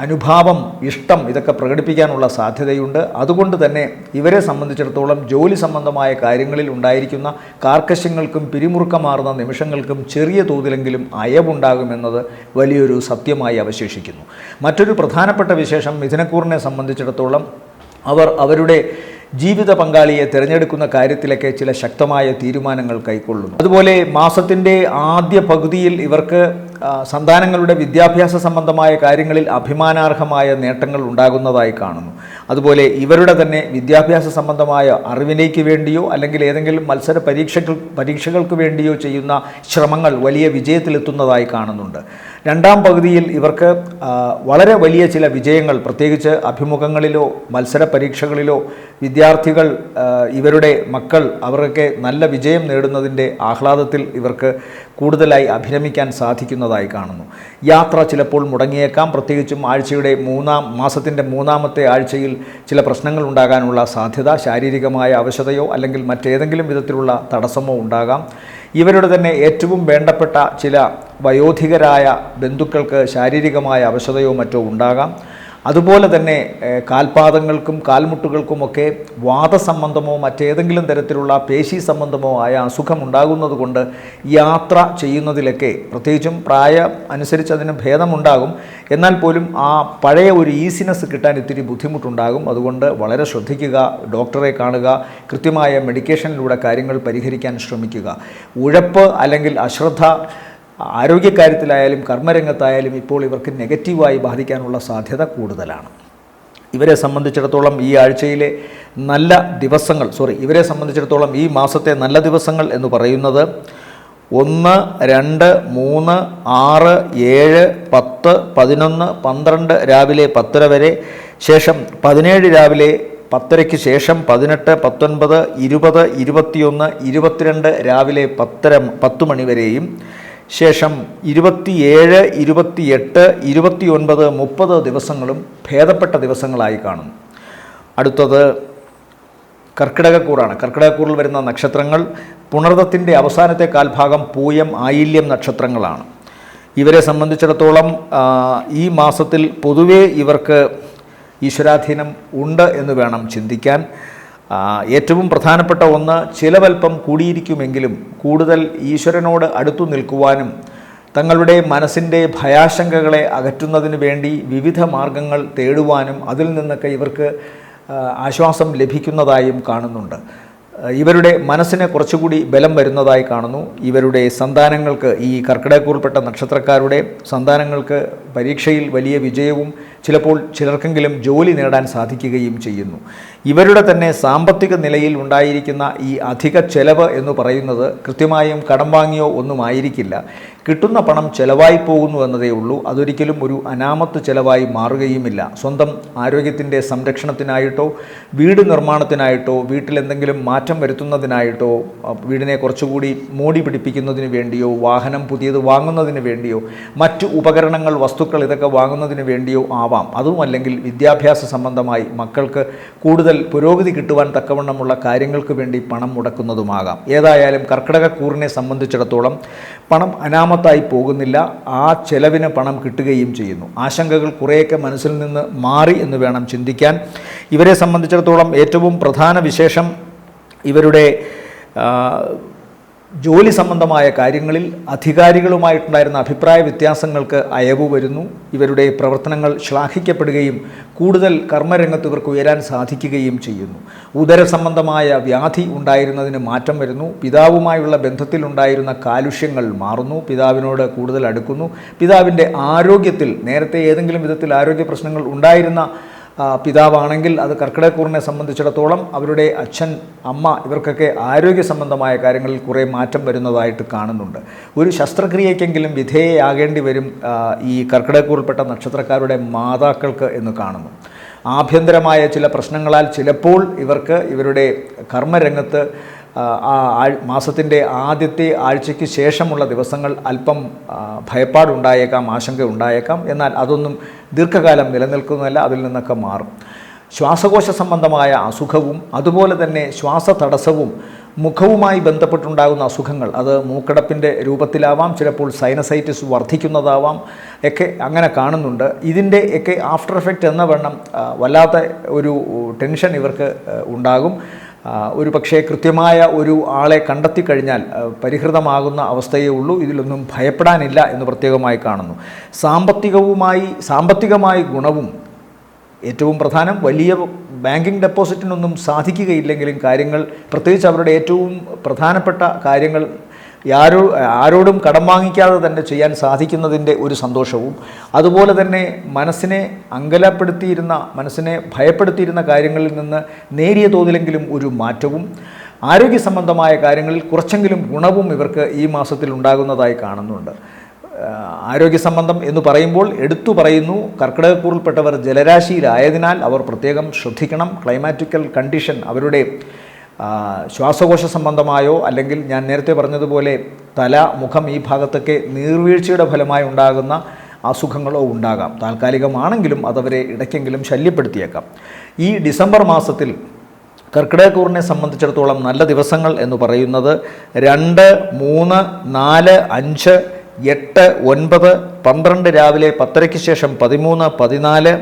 അനുഭാവം, ഇഷ്ടം ഇതൊക്കെ പ്രകടിപ്പിക്കാനുള്ള സാധ്യതയുണ്ട്. അതുകൊണ്ട് തന്നെ ഇവരെ സംബന്ധിച്ചിടത്തോളം ജോലി സംബന്ധമായ കാര്യങ്ങളിൽ ഉണ്ടായിരിക്കുന്ന കാർക്കശ്യങ്ങൾക്കും പിരിമുറുക്കമാർന്ന നിമിഷങ്ങൾക്കും ചെറിയ തോതിലെങ്കിലും അയവുണ്ടാകുമെന്നത് വലിയൊരു സത്യമായി അവശേഷിക്കുന്നു. മറ്റൊരു പ്രധാനപ്പെട്ട വിശേഷം മിഥുനക്കൂറിനെ സംബന്ധിച്ചിടത്തോളം അവരുടെ ജീവിത പങ്കാളിയെ തിരഞ്ഞെടുക്കുന്ന കാര്യത്തിലൊക്കെ ചില ശക്തമായ തീരുമാനങ്ങൾ കൈക്കൊള്ളുന്നു. അതുപോലെ മാസത്തിൻ്റെ ആദ്യ പകുതിയിൽ ഇവർക്ക് സന്താനങ്ങളുടെ വിദ്യാഭ്യാസ സംബന്ധമായ കാര്യങ്ങളിൽ അഭിമാനാർഹമായ നേട്ടങ്ങൾ ഉണ്ടാകുന്നതായി കാണുന്നു. അതുപോലെ ഇവരുടെ തന്നെ വിദ്യാഭ്യാസ സംബന്ധമായ അറിവിലേക്ക് വേണ്ടിയോ അല്ലെങ്കിൽ ഏതെങ്കിലും മത്സര പരീക്ഷകൾക്ക് വേണ്ടിയോ ചെയ്യുന്ന ശ്രമങ്ങൾ വലിയ വിജയത്തിലെത്തുന്നതായി കാണുന്നുണ്ട്. രണ്ടാം പകുതിയിൽ ഇവർക്ക് വളരെ വലിയ ചില വിജയങ്ങൾ, പ്രത്യേകിച്ച് അഭിമുഖങ്ങളിലോ മത്സര പരീക്ഷകളിലോ വിദ്യാർത്ഥികൾ, ഇവരുടെ മക്കൾ അവർക്ക് നല്ല വിജയം നേടുന്നതിൻ്റെ ആഹ്ലാദത്തിൽ ഇവർക്ക് കൂടുതലായി അഭിരമിക്കാൻ സാധിക്കുന്നതായി കാണുന്നു. യാത്ര ചിലപ്പോൾ മുടങ്ങിയേക്കാം. പ്രത്യേകിച്ചും മാസത്തിൻ്റെ മൂന്നാമത്തെ ആഴ്ചയിൽ ചില പ്രശ്നങ്ങൾ ഉണ്ടാകാനുള്ള സാധ്യത, ശാരീരികമായ അവശതയോ അല്ലെങ്കിൽ മറ്റേതെങ്കിലും വിധത്തിലുള്ള തടസ്സമോ ഉണ്ടാകാം. ഇവരുടെ തന്നെ ഏറ്റവും വേണ്ടപ്പെട്ട ചില വയോധികരായ ബന്ധുക്കൾക്ക് ശാരീരികമായ അവശതയോ മറ്റോ ഉണ്ടാകാം. അതുപോലെ തന്നെ കാൽപാദങ്ങൾക്കും കാൽമുട്ടുകൾക്കുമൊക്കെ വാതസംബന്ധമോ മറ്റേതെങ്കിലും തരത്തിലുള്ള പേശി സംബന്ധമോ ആയ അസുഖം ഉണ്ടാകുന്നതുകൊണ്ട് യാത്ര ചെയ്യുന്നതിലൊക്കെ, പ്രത്യേകിച്ചും പ്രായം അനുസരിച്ച് അതിന് ഭേദമുണ്ടാകും, എന്നാൽ പോലും ആ പഴയ ഒരു ഈസിനെസ് കിട്ടാൻ ഇത്തിരി ബുദ്ധിമുട്ടുണ്ടാകും. അതുകൊണ്ട് വളരെ ശ്രദ്ധിക്കുക, ഡോക്ടറെ കാണുക, കൃത്യമായ മെഡിക്കേഷനിലൂടെ കാര്യങ്ങൾ പരിഹരിക്കാൻ ശ്രമിക്കുക. ഉഴപ്പ് അല്ലെങ്കിൽ അശ്രദ്ധ ആരോഗ്യകാര്യത്തിലായാലും കർമ്മരംഗത്തായാലും ഇപ്പോൾ ഇവർക്ക് നെഗറ്റീവായി ബാധിക്കാനുള്ള സാധ്യത കൂടുതലാണ്. ഇവരെ സംബന്ധിച്ചിടത്തോളം ഈ മാസത്തെ നല്ല ദിവസങ്ങൾ എന്ന് പറയുന്നത് 1, 2, 3, 6, 7, 10, 11, 12 രാവിലെ 10 വരെ, ശേഷം 17 രാവിലെ 10:30 ശേഷം 18, 19, 20, 21, 22 രാവിലെ 10 മണി വരെയും, ശേഷം 27, 28, 29, 30 ദിവസങ്ങളും ഭേദപ്പെട്ട ദിവസങ്ങളായി കാണുന്നു. അടുത്തത് കർക്കിടകക്കൂറാണ്. കർക്കിടകക്കൂറിൽ വരുന്ന നക്ഷത്രങ്ങൾ പുണർദത്തിൻ്റെ അവസാനത്തെ കാൽഭാഗം, പൂയം, ആയില്യം നക്ഷത്രങ്ങളാണ്. ഇവരെ സംബന്ധിച്ചിടത്തോളം ഈ മാസത്തിൽ പൊതുവേ ഇവർക്ക് ഈശ്വരാധീനം ഉണ്ട് എന്ന് വേണം ചിന്തിക്കാൻ. ഏറ്റവും പ്രധാനപ്പെട്ട ഒന്ന്, ചിലവൽപ്പം കൂടിയിരിക്കുമെങ്കിലും കൂടുതൽ ഈശ്വരനോട് അടുത്തു നിൽക്കുവാനും തങ്ങളുടെ മനസ്സിൻ്റെ ഭയാശങ്കകളെ അകറ്റുന്നതിന് വേണ്ടി വിവിധ മാർഗങ്ങൾ തേടുവാനും അതിൽ നിന്നൊക്കെ ഇവർക്ക് ആശ്വാസം ലഭിക്കുന്നതായും കാണുന്നുണ്ട്. ഇവരുടെ മനസ്സിന് കുറച്ചുകൂടി ബലം വരുന്നതായി കാണുന്നു. ഇവരുടെ സന്താനങ്ങൾക്ക്, ഈ കർക്കിടകക്കൂറിൽപ്പെട്ട നക്ഷത്രക്കാരുടെ സന്താനങ്ങൾക്ക് പരീക്ഷയിൽ വലിയ വിജയവും ചിലപ്പോൾ ചിലർക്കെങ്കിലും ജോലി നേടാൻ സാധിക്കുകയും ചെയ്യുന്നു. ഇവരുടെ തന്നെ സാമ്പത്തിക നിലയിൽ ഉണ്ടായിരിക്കുന്ന ഈ അധിക ചെലവ് എന്ന് പറയുന്നത് കൃത്യമായും കടം വാങ്ങിയോ ഒന്നും ആയിരിക്കില്ല. കിട്ടുന്ന പണം ചെലവായി പോകുന്നു എന്നതേ ഉള്ളൂ. അതൊരിക്കലും ഒരു അനാമത്ത് ചെലവായി മാറുകയുമില്ല. സ്വന്തം ആരോഗ്യത്തിൻ്റെ സംരക്ഷണത്തിനായിട്ടോ വീട് നിർമ്മാണത്തിനായിട്ടോ വീട്ടിലെന്തെങ്കിലും മാറ്റം വരുത്തുന്നതിനായിട്ടോ വീടിനെ കുറച്ചുകൂടി മോടി പിടിപ്പിക്കുന്നതിന് വേണ്ടിയോ വാഹനം പുതിയത് വാങ്ങുന്നതിന് വേണ്ടിയോ മറ്റു ഉപകരണങ്ങൾ വസ്തുക്കൾ ഇതൊക്കെ വാങ്ങുന്നതിന് വേണ്ടിയോ ആവാം. അതുമല്ലെങ്കിൽ വിദ്യാഭ്യാസ സംബന്ധമായി മക്കൾക്ക് കൂടുതൽ പുരോഗതി കിട്ടുവാൻ തക്കവണ്ണമുള്ള കാര്യങ്ങൾക്ക് വേണ്ടി പണം മുടക്കുന്നതുമാകാം. ഏതായാലും കർക്കിടകക്കൂറിനെ സംബന്ധിച്ചിടത്തോളം പണം അനാമത്തായി പോകുന്നില്ല. ആ ചെലവിന് പണം കിട്ടുകയും ചെയ്യുന്നു. ആശങ്കകൾ കുറേയൊക്കെ മനസ്സിൽ നിന്ന് മാറി എന്ന് വേണം ചിന്തിക്കാൻ. ഇവരെ സംബന്ധിച്ചിടത്തോളം ഏറ്റവും പ്രധാന വിശേഷം ഇവരുടെ ജോലി സംബന്ധമായ കാര്യങ്ങളിൽ അധികാരികളുമായിട്ടുണ്ടായിരുന്ന അഭിപ്രായ വ്യത്യാസങ്ങൾക്ക് അയവ് വരുന്നു. ഇവരുടെ പ്രവർത്തനങ്ങൾ ശ്ലാഘിക്കപ്പെടുകയും കൂടുതൽ കർമ്മരംഗത്ത് ഇവർക്ക് ഉയരാൻ സാധിക്കുകയും ചെയ്യുന്നു. ഉദര സംബന്ധമായ വ്യാധി ഉണ്ടായിരുന്നതിന് മാറ്റം വരുന്നു. പിതാവുമായുള്ള ബന്ധത്തിലുണ്ടായിരുന്ന കാലുഷ്യങ്ങൾ മാറുന്നു. പിതാവിനോട് കൂടുതൽ അടുക്കുന്നു. പിതാവിൻ്റെ ആരോഗ്യത്തിൽ നേരത്തെ ഏതെങ്കിലും വിധത്തിൽ ആരോഗ്യ പ്രശ്നങ്ങൾ ഉണ്ടായിരുന്ന പിതാവാണെങ്കിൽ അത് കർക്കിടകക്കൂറിനെ സംബന്ധിച്ചിടത്തോളം അവരുടെ അച്ഛൻ, അമ്മ ഇവർക്കൊക്കെ ആരോഗ്യ സംബന്ധമായ കാര്യങ്ങളിൽ കുറേ മാറ്റം വരുന്നതായിട്ട് കാണുന്നുണ്ട്. ഒരു ശസ്ത്രക്രിയയ്ക്കെങ്കിലും വിധേയയാകേണ്ടി വരും ഈ കർക്കിടകക്കൂറിൽപ്പെട്ട നക്ഷത്രക്കാരുടെ മാതാക്കൾക്ക് എന്ന് കാണുന്നു. ആഭ്യന്തരമായ ചില പ്രശ്നങ്ങളാൽ ചിലപ്പോൾ ഇവർക്ക് ഇവരുടെ കർമ്മരംഗത്ത് മാസത്തിൻ്റെ ആദ്യത്തെ ആഴ്ചയ്ക്ക് ശേഷമുള്ള ദിവസങ്ങൾ അല്പം ഭയപ്പാടുണ്ടായേക്കാം, ആശങ്ക ഉണ്ടായേക്കാം. എന്നാൽ അതൊന്നും ദീർഘകാലം നിലനിൽക്കുന്നതല്ല, അതിൽ നിന്നൊക്കെ മാറും. ശ്വാസകോശ സംബന്ധമായ അസുഖവും അതുപോലെ തന്നെ ശ്വാസതടസ്സവും മുഖവുമായി ബന്ധപ്പെട്ടുണ്ടാകുന്ന അസുഖങ്ങൾ, അത് മൂക്കടപ്പിൻ്റെ രൂപത്തിലാവാം, ചിലപ്പോൾ സൈനസൈറ്റിസ് വർദ്ധിക്കുന്നതാവാം ഒക്കെ അങ്ങനെ കാണുന്നുണ്ട്. ഇതിൻ്റെ ഒക്കെ ആഫ്റ്റർ എഫക്റ്റ് എന്ന വണ്ണം വല്ലാത്ത ഒരു ടെൻഷൻ ഇവർക്ക് ഉണ്ടാകും. ഒരു പക്ഷേ കൃത്യമായ ഒരു ആളെ കണ്ടെത്തി കഴിഞ്ഞാൽ പരിഹൃതമാകുന്ന അവസ്ഥയേ ഉള്ളൂ. ഇതിലൊന്നും ഭയപ്പെടാനില്ല എന്ന് പ്രത്യേകമായി കാണുന്നു. സാമ്പത്തികമായി ഗുണവും ഏറ്റവും പ്രധാനം വലിയ ബാങ്കിങ് ഡെപ്പോസിറ്റിനൊന്നും സാധിക്കുകയില്ലെങ്കിലും കാര്യങ്ങൾ, പ്രത്യേകിച്ച് അവരുടെ ഏറ്റവും പ്രധാനപ്പെട്ട കാര്യങ്ങൾ ആരോടും കടം വാങ്ങിക്കാതെ തന്നെ ചെയ്യാൻ സാധിക്കുന്നതിൻ്റെ ഒരു സന്തോഷവും, അതുപോലെ തന്നെ മനസ്സിനെ അങ്കലപ്പെടുത്തിയിരുന്ന, മനസ്സിനെ ഭയപ്പെടുത്തിയിരുന്ന കാര്യങ്ങളിൽ നിന്ന് നേരിയ തോതിലെങ്കിലും ഒരു മാറ്റവും, ആരോഗ്യ സംബന്ധമായ കാര്യങ്ങളിൽ കുറച്ചെങ്കിലും ഗുണവും ഇവർക്ക് ഈ മാസത്തിൽ ഉണ്ടാകുന്നതായി കാണുന്നുണ്ട്. ആരോഗ്യ സംബന്ധം എന്ന് പറയുമ്പോൾ എടുത്തു പറയുന്നു, കർക്കിടകക്കൂറിൽപ്പെട്ടവർ ജലരാശിയിലായതിനാൽ അവർ പ്രത്യേകം ശ്രദ്ധിക്കണം. ക്ലൈമാറ്റിക്കൽ കണ്ടീഷൻ അവരുടെ ശ്വാസകോശ സംബന്ധമായോ അല്ലെങ്കിൽ ഞാൻ നേരത്തെ പറഞ്ഞതുപോലെ തല, മുഖം ഈ ഭാഗത്തൊക്കെ നീർവീഴ്ചയുടെ ഫലമായി ഉണ്ടാകുന്ന അസുഖങ്ങളോ ഉണ്ടാകാം. താൽക്കാലികമാണെങ്കിലും അതവരെ ഇടയ്ക്കെങ്കിലും ശല്യപ്പെടുത്തിയേക്കാം. ഈ ഡിസംബർ മാസത്തിൽ കർക്കിടകക്കൂറിനെ സംബന്ധിച്ചിടത്തോളം നല്ല ദിവസങ്ങൾ എന്ന് പറയുന്നത് 2, 3, 4, 5, 8, 9, 12 രാവിലെ 10:00-ക്ക് ശേഷം 13, 14,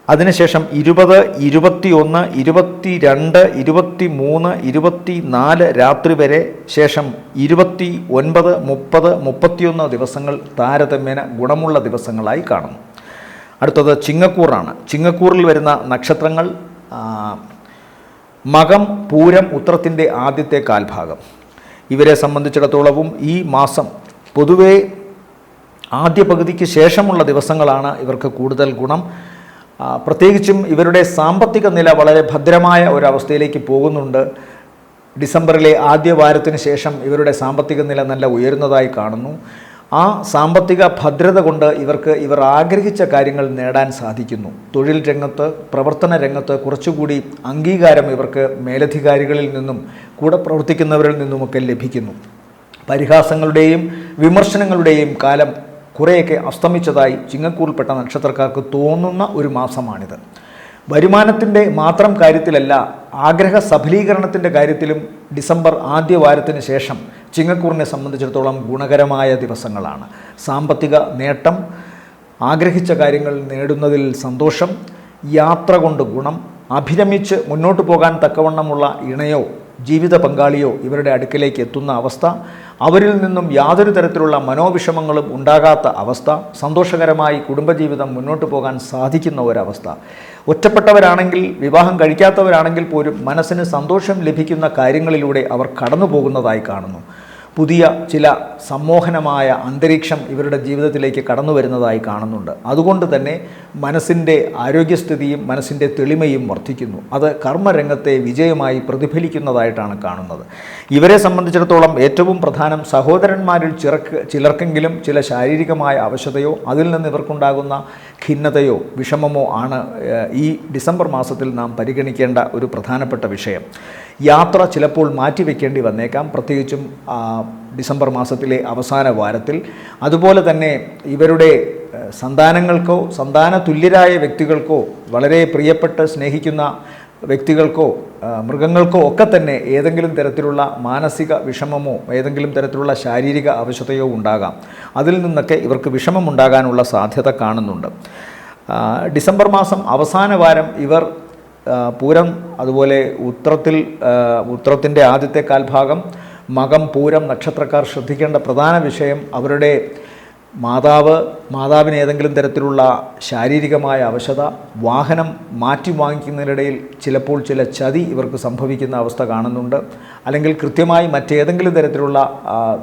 അതിനുശേഷം 20, 21, 22, 23, 24 രാത്രി വരെ, ശേഷം 29, 30, 31 ദിവസങ്ങൾ താരതമ്യേന ഗുണമുള്ള ദിവസങ്ങളായി കാണുന്നു. അടുത്തത് ചിങ്ങക്കൂറാണ്. ചിങ്ങക്കൂറിൽ വരുന്ന നക്ഷത്രങ്ങൾ മകം, പൂരം, ഉത്രത്തിൻ്റെ ആദ്യത്തെ കാൽഭാഗം. ഇവരെ സംബന്ധിച്ചിടത്തോളവും ഈ മാസം പൊതുവേ ആദ്യ പകുതിക്ക് ശേഷമുള്ള ദിവസങ്ങളാണ് ഇവർക്ക് കൂടുതൽ ഗുണം. പ്രത്യേകിച്ചും ഇവരുടെ സാമ്പത്തിക നില വളരെ ഭദ്രമായ ഒരവസ്ഥയിലേക്ക് പോകുന്നുണ്ട്. ഡിസംബറിലെ ആദ്യ വാരത്തിന് ശേഷം ഇവരുടെ സാമ്പത്തിക നില നല്ല ഉയരുന്നതായി കാണുന്നു. ആ സാമ്പത്തിക ഭദ്രത കൊണ്ട് ഇവർ ആഗ്രഹിച്ച കാര്യങ്ങൾ നേടാൻ സാധിക്കുന്നു. തൊഴിൽ രംഗത്ത്, പ്രവർത്തന രംഗത്ത് കുറച്ചുകൂടി അംഗീകാരം ഇവർക്ക് മേലധികാരികളിൽ നിന്നും കൂടെ പ്രവർത്തിക്കുന്നവരിൽ നിന്നുമൊക്കെ ലഭിക്കുന്നു. പരിഹാസങ്ങളുടെയും വിമർശനങ്ങളുടെയും കാലം കുറേയൊക്കെ അസ്തമിച്ചതായി ചിങ്ങക്കൂറിൽപ്പെട്ട നക്ഷത്രക്കാർക്ക് തോന്നുന്ന ഒരു മാസമാണിത്. വരുമാനത്തിൻ്റെ മാത്രം കാര്യത്തിലല്ല, ആഗ്രഹ സഫലീകരണത്തിൻ്റെ കാര്യത്തിലും ഡിസംബർ ആദ്യ വാരത്തിന് ശേഷം ചിങ്ങക്കൂറിനെ സംബന്ധിച്ചിടത്തോളം ഗുണകരമായ ദിവസങ്ങളാണ്. സാമ്പത്തിക നേട്ടം, ആഗ്രഹിച്ച കാര്യങ്ങൾ നേടുന്നതിൽ സന്തോഷം, യാത്ര കൊണ്ട് ഗുണം, അഭിരമിച്ച് മുന്നോട്ട് പോകാൻ തക്കവണ്ണമുള്ള ഇണയോ ജീവിത പങ്കാളിയോ ഇവരുടെ അടുക്കലേക്ക് എത്തുന്ന അവസ്ഥ, അവരിൽ നിന്നും യാതൊരു തരത്തിലുള്ള മനോവിഷമങ്ങളും ഉണ്ടാകാത്ത അവസ്ഥ, സന്തോഷകരമായി കുടുംബജീവിതം മുന്നോട്ട് പോകാൻ സാധിക്കുന്ന ഒരവസ്ഥ. ഒറ്റപ്പെട്ടവരാണെങ്കിൽ, വിവാഹം കഴിക്കാത്തവരാണെങ്കിൽ പോലും മനസ്സിന് സന്തോഷം ലഭിക്കുന്ന കാര്യങ്ങളിലൂടെ അവർ കടന്നു പോകുന്നതായി കാണുന്നു. പുതിയ ചില സമ്മോഹനമായ അന്തരീക്ഷം ഇവരുടെ ജീവിതത്തിലേക്ക് കടന്നു വരുന്നതായി കാണുന്നുണ്ട്. അതുകൊണ്ട് തന്നെ മനസ്സിൻ്റെ ആരോഗ്യസ്ഥിതിയും മനസ്സിൻ്റെ തെളിമയും വർദ്ധിക്കുന്നു. അത് കർമ്മരംഗത്തെ വിജയമായി പ്രതിഫലിക്കുന്നതായിട്ടാണ് കാണുന്നത്. ഇവരെ സംബന്ധിച്ചിടത്തോളം ഏറ്റവും പ്രധാനം സഹോദരന്മാരിൽ ചിലർക്കെങ്കിലും ചില ശാരീരികമായ അവശതയോ അതിൽ നിന്ന് ഇവർക്കുണ്ടാകുന്ന ഖിന്നതയോ വിഷമമോ ആണ് ഈ ഡിസംബർ മാസത്തിൽ നാം പരിഗണിക്കേണ്ട ഒരു പ്രധാനപ്പെട്ട വിഷയം. യാത്ര ചിലപ്പോൾ മാറ്റിവെക്കേണ്ടി വന്നേക്കാം, പ്രത്യേകിച്ചും ഡിസംബർ മാസത്തിലെ അവസാന വാരത്തിൽ. അതുപോലെ തന്നെ ഇവരുടെ സന്താനങ്ങൾക്കോ സന്താന തുല്യരായ വ്യക്തികൾക്കോ വളരെ പ്രിയപ്പെട്ട് സ്നേഹിക്കുന്ന വ്യക്തികൾക്കോ മൃഗങ്ങൾക്കോ ഒക്കെ തന്നെ ഏതെങ്കിലും തരത്തിലുള്ള മാനസിക വിഷമമോ ഏതെങ്കിലും തരത്തിലുള്ള ശാരീരിക അവശതയോ ഉണ്ടാകാം. അതിൽ നിന്നൊക്കെ ഇവർക്ക് വിഷമമുണ്ടാകാനുള്ള സാധ്യത കാണുന്നുണ്ട്. ഡിസംബർ മാസം അവസാന വാരം ഇവർ പൂരം, അതുപോലെ ഉത്രത്തിൻ്റെ ആദ്യത്തെ കാൽഭാഗം, മകം, പൂരം നക്ഷത്രക്കാർ ശ്രദ്ധിക്കേണ്ട പ്രധാന വിഷയം അവരുടെ മാതാവിന് ഏതെങ്കിലും തരത്തിലുള്ള ശാരീരികമായ അവശത, വാഹനം മാറ്റി വാങ്ങിക്കുന്നതിനിടയിൽ ചിലപ്പോൾ ചില ചതി ഇവർക്ക് സംഭവിക്കുന്ന അവസ്ഥ കാണുന്നുണ്ട്. അല്ലെങ്കിൽ കൃത്യമായി മറ്റേതെങ്കിലും തരത്തിലുള്ള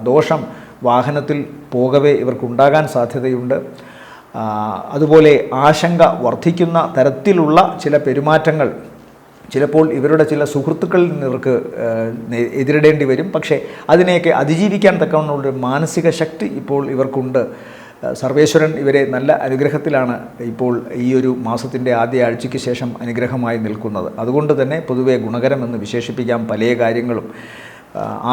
ദോഷം വാഹനത്തിൽ പോകവേ ഇവർക്കുണ്ടാകാൻ സാധ്യതയുണ്ട്. അതുപോലെ ആശങ്ക വർദ്ധിക്കുന്ന തരത്തിലുള്ള ചില പെരുമാറ്റങ്ങൾ ചിലപ്പോൾ ഇവരുടെ ചില സുഹൃത്തുക്കളിൽ നിന്ന് ഇവർക്ക് എതിരിടേണ്ടി വരും. പക്ഷേ അതിനെയൊക്കെ അതിജീവിക്കാൻ തക്കവണ്ണമുള്ളൊരു മാനസിക ശക്തി ഇപ്പോൾ ഇവർക്കുണ്ട്. സർവേശ്വരൻ ഇവരെ നല്ല അനുഗ്രഹത്തിലാണ് ഇപ്പോൾ ഈ ഒരു മാസത്തിൻ്റെ ആദ്യ ആഴ്ചയ്ക്ക് ശേഷം അനുഗ്രഹമായി നിൽക്കുന്നത്. അതുകൊണ്ട് തന്നെ പൊതുവെ ഗുണകരമെന്ന് വിശേഷിപ്പിക്കാം പല കാര്യങ്ങളും.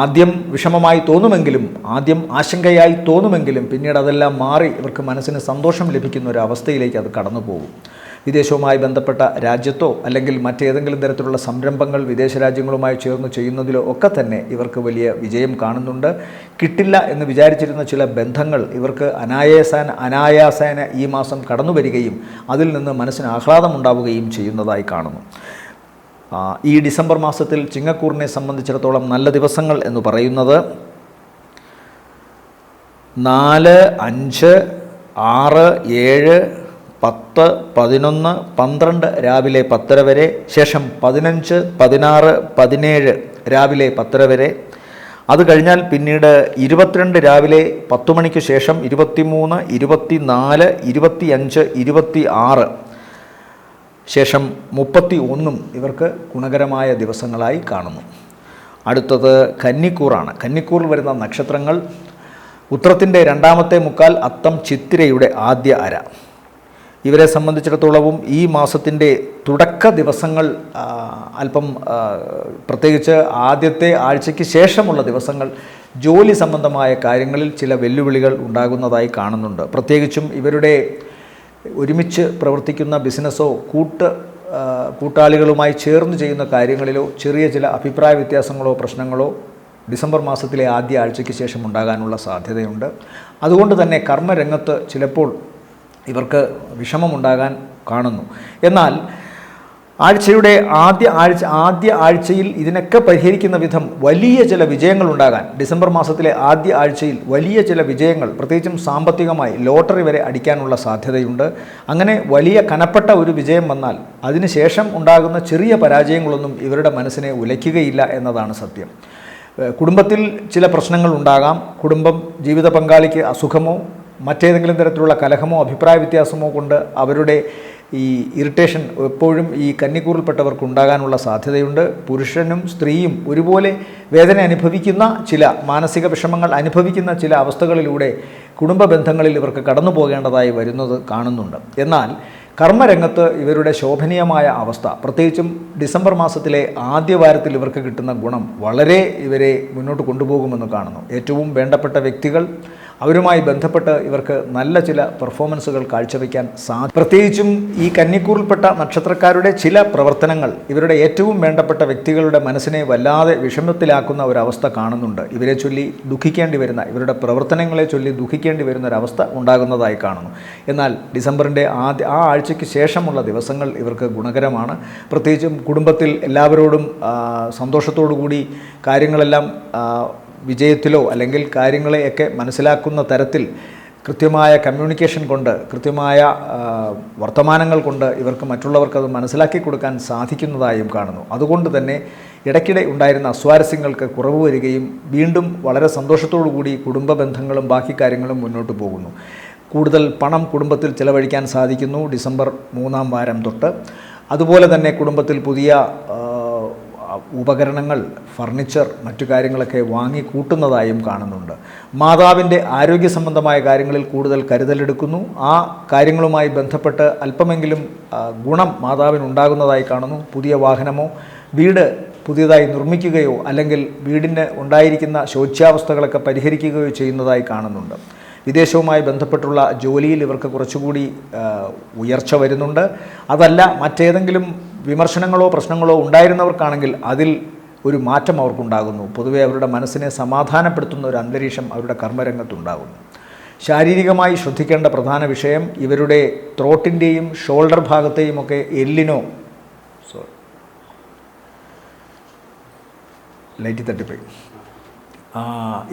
ആദ്യം വിഷമമായി തോന്നുമെങ്കിലും, ആദ്യം ആശങ്കയായി തോന്നുമെങ്കിലും പിന്നീട് അതെല്ലാം മാറി ഇവർക്ക് മനസ്സിന് സന്തോഷം ലഭിക്കുന്ന ഒരു അവസ്ഥയിലേക്ക് അത് കടന്നു പോകും. വിദേശവുമായി ബന്ധപ്പെട്ട രാജ്യത്തോ അല്ലെങ്കിൽ മറ്റേതെങ്കിലും തരത്തിലുള്ള സംരംഭങ്ങൾ വിദേശ രാജ്യങ്ങളുമായി ചേർന്ന് ചെയ്യുന്നതിലോ ഒക്കെ തന്നെ ഇവർക്ക് വലിയ വിജയം കാണുന്നുണ്ട്. കിട്ടില്ല എന്ന് വിചാരിച്ചിരുന്ന ചില ബന്ധങ്ങൾ ഇവർക്ക് അനായാസേന ഈ മാസം കടന്നു വരികയും അതിൽ നിന്ന് മനസ്സിന് ആഹ്ലാദമുണ്ടാവുകയും ചെയ്യുന്നതായി കാണുന്നു. ഈ ഡിസംബർ മാസത്തിൽ ചിങ്ങക്കൂറിനെ സംബന്ധിച്ചിടത്തോളം നല്ല ദിവസങ്ങൾ എന്ന് പറയുന്നത് 4, 5, 6, 7, 10, 11, 12 രാവിലെ 10 വരെ, ശേഷം 15, 16, 17 രാവിലെ 10 വരെ. അത് കഴിഞ്ഞാൽ പിന്നീട് 22 രാവിലെ 10 മണിക്ക് ശേഷം 23, 24, 25, 26 ശേഷം 31 ഇവർക്ക് ഗുണകരമായ ദിവസങ്ങളായി കാണുന്നു. അടുത്തത് കന്നിക്കൂറാണ്. കന്നിക്കൂറിൽ വരുന്ന നക്ഷത്രങ്ങൾ ഉത്രത്തിൻ്റെ രണ്ടാമത്തെ മുക്കാൽ, അത്തം, ചിത്തിരയുടെ ആദ്യ അര. ഇവരെ സംബന്ധിച്ചിടത്തോളവും ഈ മാസത്തിൻ്റെ തുടക്ക ദിവസങ്ങൾ അല്പം, പ്രത്യേകിച്ച് ആദ്യത്തെ ആഴ്ചയ്ക്ക് ശേഷമുള്ള ദിവസങ്ങൾ ജോലി സംബന്ധമായ കാര്യങ്ങളിൽ ചില വെല്ലുവിളികൾ ഉണ്ടാകുന്നതായി കാണുന്നുണ്ട്. പ്രത്യേകിച്ചും ഇവരുടെ ഒരുമിച്ച് പ്രവർത്തിക്കുന്ന ബിസിനസ്സോ കൂട്ടാളികളുമായി ചേർന്ന് ചെയ്യുന്ന കാര്യങ്ങളിലോ ചെറിയ ചില അഭിപ്രായ വ്യത്യാസങ്ങളോ പ്രശ്നങ്ങളോ ഡിസംബർ മാസത്തിലെ ആദ്യ ആഴ്ചയ്ക്ക് ശേഷം ഉണ്ടാകാനുള്ള സാധ്യതയുണ്ട്. അതുകൊണ്ട് തന്നെ കർമ്മരംഗത്ത് ചിലപ്പോൾ ഇവർക്ക് വിഷമമുണ്ടാകാൻ കാണുന്നു. എന്നാൽ ആഴ്ചയുടെ ആദ്യ ആഴ്ചയിൽ ഇതിനൊക്കെ പരിഹരിക്കുന്ന വിധം വലിയ ചില വിജയങ്ങൾ ഉണ്ടാകാൻ, ഡിസംബർ മാസത്തിലെ ആദ്യ ആഴ്ചയിൽ വലിയ ചില വിജയങ്ങൾ, പ്രത്യേകിച്ചും സാമ്പത്തികമായി ലോട്ടറി വരെ അടിക്കാനുള്ള സാധ്യതയുണ്ട്. അങ്ങനെ വലിയ കനപ്പെട്ട ഒരു വിജയം വന്നാൽ അതിനുശേഷം ഉണ്ടാകുന്ന ചെറിയ പരാജയങ്ങളൊന്നും ഇവരുടെ മനസ്സിനെ ഉലയ്ക്കുകയില്ല എന്നതാണ് സത്യം. കുടുംബത്തിൽ ചില പ്രശ്നങ്ങൾ ഉണ്ടാകാം. ജീവിത പങ്കാളിക്ക് അസുഖമോ മറ്റേതെങ്കിലും തരത്തിലുള്ള കലഹമോ അഭിപ്രായ വ്യത്യാസമോ കൊണ്ട് അവരുടെ ഈ ഇറിറ്റേഷൻ എപ്പോഴും ഈ കന്നിക്കൂറിൽപ്പെട്ടവർക്ക് ഉണ്ടാകാനുള്ള സാധ്യതയുണ്ട്. പുരുഷനും സ്ത്രീയും ഒരുപോലെ വേദന അനുഭവിക്കുന്ന ചില മാനസിക വിഷമങ്ങൾ അനുഭവിക്കുന്ന ചില അവസ്ഥകളിലൂടെ കുടുംബ ബന്ധങ്ങളിൽ ഇവർക്ക് കടന്നു പോകേണ്ടതായി വരുന്നത് കാണുന്നുണ്ട്. എന്നാൽ കർമ്മരംഗത്ത് ഇവരുടെ ശോഭനീയമായ അവസ്ഥ, പ്രത്യേകിച്ചും ഡിസംബർ മാസത്തിലെ ആദ്യ വാരത്തിൽ ഇവർക്ക് കിട്ടുന്ന ഗുണം വളരെ ഇവരെ മുന്നോട്ട് കൊണ്ടുപോകുമെന്ന് കാണുന്നു. ഏറ്റവും വേണ്ടപ്പെട്ട വ്യക്തികൾ, അവരുമായി ബന്ധപ്പെട്ട് ഇവർക്ക് നല്ല ചില പെർഫോമൻസുകൾ കാഴ്ചവെക്കാൻ പ്രത്യേകിച്ചും ഈ കന്നിക്കൂറിൽപ്പെട്ട നക്ഷത്രക്കാരുടെ ചില പ്രവർത്തനങ്ങൾ ഇവരുടെ ഏറ്റവും വേണ്ടപ്പെട്ട വ്യക്തികളുടെ മനസ്സിനെ വല്ലാതെ വിഷമത്തിലാക്കുന്ന ഒരവസ്ഥ കാണുന്നുണ്ട്. ഇവരെ ചൊല്ലി ദുഃഖിക്കേണ്ടി വരുന്ന, ഇവരുടെ പ്രവർത്തനങ്ങളെ ചൊല്ലി ദുഃഖിക്കേണ്ടി വരുന്ന ഒരവസ്ഥ ഉണ്ടാകുന്നതായി കാണുന്നു. എന്നാൽ ഡിസംബറിൻ്റെ ആ ആഴ്ചയ്ക്ക് ശേഷമുള്ള ദിവസങ്ങൾ ഇവർക്ക് ഗുണകരമാണ്. പ്രത്യേകിച്ചും കുടുംബത്തിൽ എല്ലാവരോടും സന്തോഷത്തോടു കൂടി കാര്യങ്ങളെല്ലാം വിജയത്തിലോ അല്ലെങ്കിൽ കാര്യങ്ങളെയൊക്കെ മനസ്സിലാക്കുന്ന തരത്തിൽ കൃത്യമായ കമ്മ്യൂണിക്കേഷൻ കൊണ്ട്, കൃത്യമായ വർത്തമാനങ്ങൾ കൊണ്ട് ഇവർക്ക് മറ്റുള്ളവർക്കത് മനസ്സിലാക്കി കൊടുക്കാൻ സാധിക്കുന്നതായും കാണുന്നു. അതുകൊണ്ട് തന്നെ ഇടയ്ക്കിടെ ഉണ്ടായിരുന്ന അസ്വാരസ്യങ്ങൾക്ക് കുറവ് വരികയും വീണ്ടും വളരെ സന്തോഷത്തോടു കൂടി കുടുംബ ബന്ധങ്ങളും ബാക്കി കാര്യങ്ങളും മുന്നോട്ട് പോകുന്നു. കൂടുതൽ പണം കുടുംബത്തിൽ ചിലവഴിക്കാൻ സാധിക്കുന്നു ഡിസംബർ 3-ാം വാരം തൊട്ട്. അതുപോലെ തന്നെ കുടുംബത്തിൽ പുതിയ ഉപകരണങ്ങൾ, ഫർണിച്ചർ, മറ്റു കാര്യങ്ങളൊക്കെ വാങ്ങി കൂട്ടുന്നതായും കാണുന്നുണ്ട്. മാതാവിൻ്റെ ആരോഗ്യ സംബന്ധമായ കാര്യങ്ങളിൽ കൂടുതൽ കരുതലെടുക്കുന്നു. ആ കാര്യങ്ങളുമായി ബന്ധപ്പെട്ട് അല്പമെങ്കിലും ഗുണം മാതാവിനുണ്ടാകുന്നതായി കാണുന്നു. പുതിയ വാഹനമോ വീട് പുതിയതായി നിർമ്മിക്കുകയോ അല്ലെങ്കിൽ വീടിന് ഉണ്ടായിരിക്കുന്ന ശോച്യാവസ്ഥകളൊക്കെ പരിഹരിക്കുകയോ ചെയ്യുന്നതായി കാണുന്നുണ്ട്. വിദേശവുമായി ബന്ധപ്പെട്ടുള്ള ജോലിയിൽ ഇവർക്ക് കുറച്ചുകൂടി ഉയർച്ച വരുന്നുണ്ട്. അതല്ല, മറ്റേതെങ്കിലും വിമർശനങ്ങളോ പ്രശ്നങ്ങളോ ഉണ്ടായിരുന്നവർക്കാണെങ്കിൽ അതിൽ ഒരു മാറ്റം അവർക്കുണ്ടാകുന്നു. പൊതുവെ അവരുടെ മനസ്സിനെ സമാധാനപ്പെടുത്തുന്ന ഒരു അന്തരീക്ഷം അവരുടെ കർമ്മരംഗത്തുണ്ടാകുന്നു. ശാരീരികമായി ശ്രദ്ധിക്കേണ്ട പ്രധാന വിഷയം ഇവരുടെ ത്രോട്ടിൻ്റെയും ഷോൾഡർ ഭാഗത്തെയും ഒക്കെ എല്ലിനോ ലൈറ്റ് തട്ടിപ്പോയി